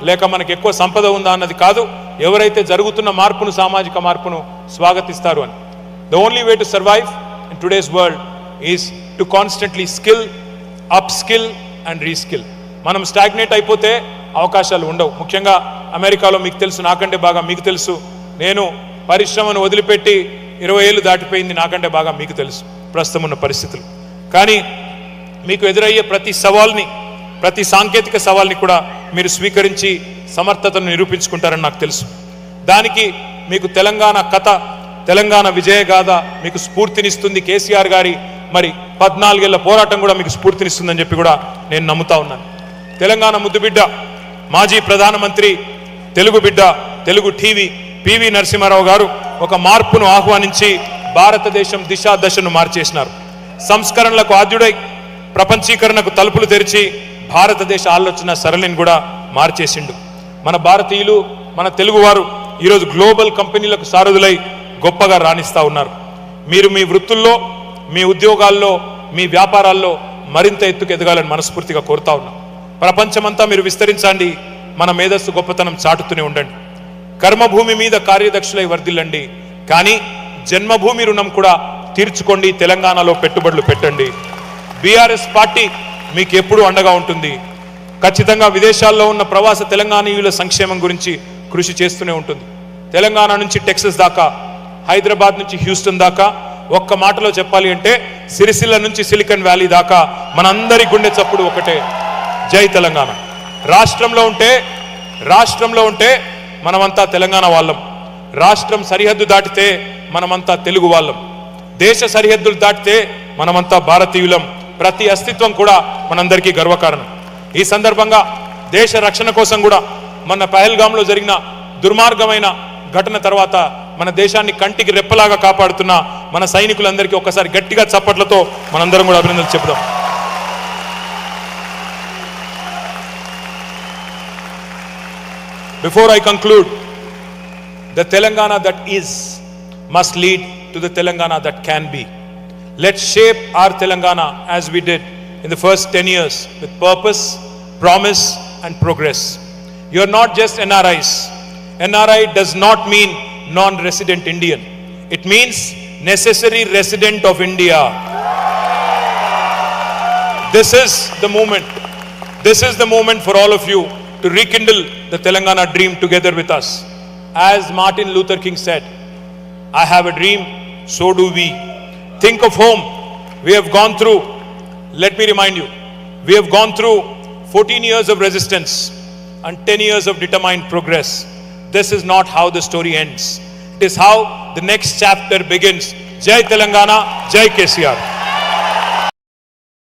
లేక మనకు ఎక్కువ సంపద ఉందా అన్నది కాదు, ఎవరైతే జరుగుతున్న మార్పును, సామాజిక మార్పును స్వాగతిస్తారు అని. The only way to survive in today's world is to constantly skill, up skill and reskill. మనం స్టాగ్నేట్ అయిపోతే అవకాశాలు ఉండవు. ముఖ్యంగా అమెరికాలో మీకు తెలుసు, నాకంటే బాగా మీకు తెలుసు, నేను పరిశ్రమను వదిలిపెట్టి 20 ఏళ్ళు దాటిపోయింది, నాకంటే బాగా మీకు తెలుసు ప్రస్తుతం ఉన్న పరిస్థితులు. కానీ మీకు ఎదురయ్యే ప్రతి సవాల్ని, ప్రతి సాంకేతిక సవాల్ని కూడా మీరు స్వీకరించి సమర్థతను నిరూపించుకుంటారని నాకు తెలుసు. దానికి మీకు తెలంగాణ కథ, తెలంగాణ విజయగాథ మీకు స్ఫూర్తినిస్తుంది. కేసీఆర్ గారి మరి 14 ఏళ్ల పోరాటం కూడా మీకు స్ఫూర్తినిస్తుందని చెప్పి కూడా నేను నమ్ముతా ఉన్నాను. తెలంగాణ ముద్దుబిడ్డ, మాజీ ప్రధానమంత్రి, తెలుగు బిడ్డ, తెలుగు టీవీ పివి నరసింహారావు గారు ఒక మార్పును ఆహ్వానించి భారతదేశం దిశా దశను మార్చేసినారు. సంస్కరణలకు ఆద్యుడై ప్రపంచీకరణకు తలుపులు తెరిచి భారతదేశ ఆలోచన సరళిని కూడా మార్చేసిండు. మన భారతీయులు, మన తెలుగువారు ఈరోజు గ్లోబల్ కంపెనీలకు సారథులై గొప్పగా రాణిస్తూ ఉన్నారు. మీరు మీ వృత్తుల్లో, మీ ఉద్యోగాల్లో, మీ వ్యాపారాల్లో మరింత ఎత్తుకు ఎదగాలని మనస్ఫూర్తిగా కోరుతా ఉన్నాం. ప్రపంచమంతా మీరు విస్తరించండి, మన మేధస్సు గొప్పతనం చాటుతూనే ఉండండి. కర్మభూమి మీద కార్యదక్షులై వర్ధిల్లండి, కానీ జన్మభూమి రుణం కూడా తీర్చుకోండి. తెలంగాణలో పెట్టుబడులు పెట్టండి. బీఆర్ఎస్ పార్టీ మీకు ఎప్పుడూ అండగా ఉంటుంది. ఖచ్చితంగా విదేశాల్లో ఉన్న ప్రవాస తెలంగాణీయుల సంక్షేమం గురించి కృషి చేస్తూనే ఉంటుంది. తెలంగాణ నుంచి టెక్సస్ దాకా, హైదరాబాద్ నుంచి హ్యూస్టన్ దాకా, ఒక్క మాటలో చెప్పాలి అంటే సిరిసిల్ల నుంచి సిలికాన్ వ్యాలీ దాకా మనందరి గుండె చప్పుడు ఒకటే, జై తెలంగాణ. రాష్ట్రంలో ఉంటే మనమంతా తెలంగాణ వాళ్ళం. రాష్ట్రం సరిహద్దు దాటితే మనమంతా తెలుగు వాళ్ళం. దేశ సరిహద్దులు దాటితే మనమంతా భారతీయులం. ప్రతి అస్తిత్వం కూడా మనందరికీ గర్వకారణం. ఈ సందర్భంగా దేశ రక్షణ కోసం కూడా మన పహల్గాంలో జరిగిన దుర్మార్గమైన ఘటన తర్వాత మన దేశాన్ని కంటికి రెప్పలాగా కాపాడుతున్న మన సైనికులందరికీ ఒక్కసారి గట్టిగా చప్పట్లతో మనందరం కూడా అభినందనలు చెప్దాం. Before I conclude, the Telangana that is must lead to the Telangana that can be. Let's shape our Telangana as we did in the first 10 years with purpose, promise and progress. You are not just NRIs. NRI does not mean non-resident Indian. It means necessary resident of India. This is the moment. This is the moment for all of you to rekindle the Telangana dream together with us. As Martin Luther King said, I have a dream, so do we. Think of home. We have gone through, let me remind you, we have gone through 14 years of resistance and 10 years of determined progress. This is not how the story ends. It is how the next chapter begins. Jai Telangana, Jai KCR.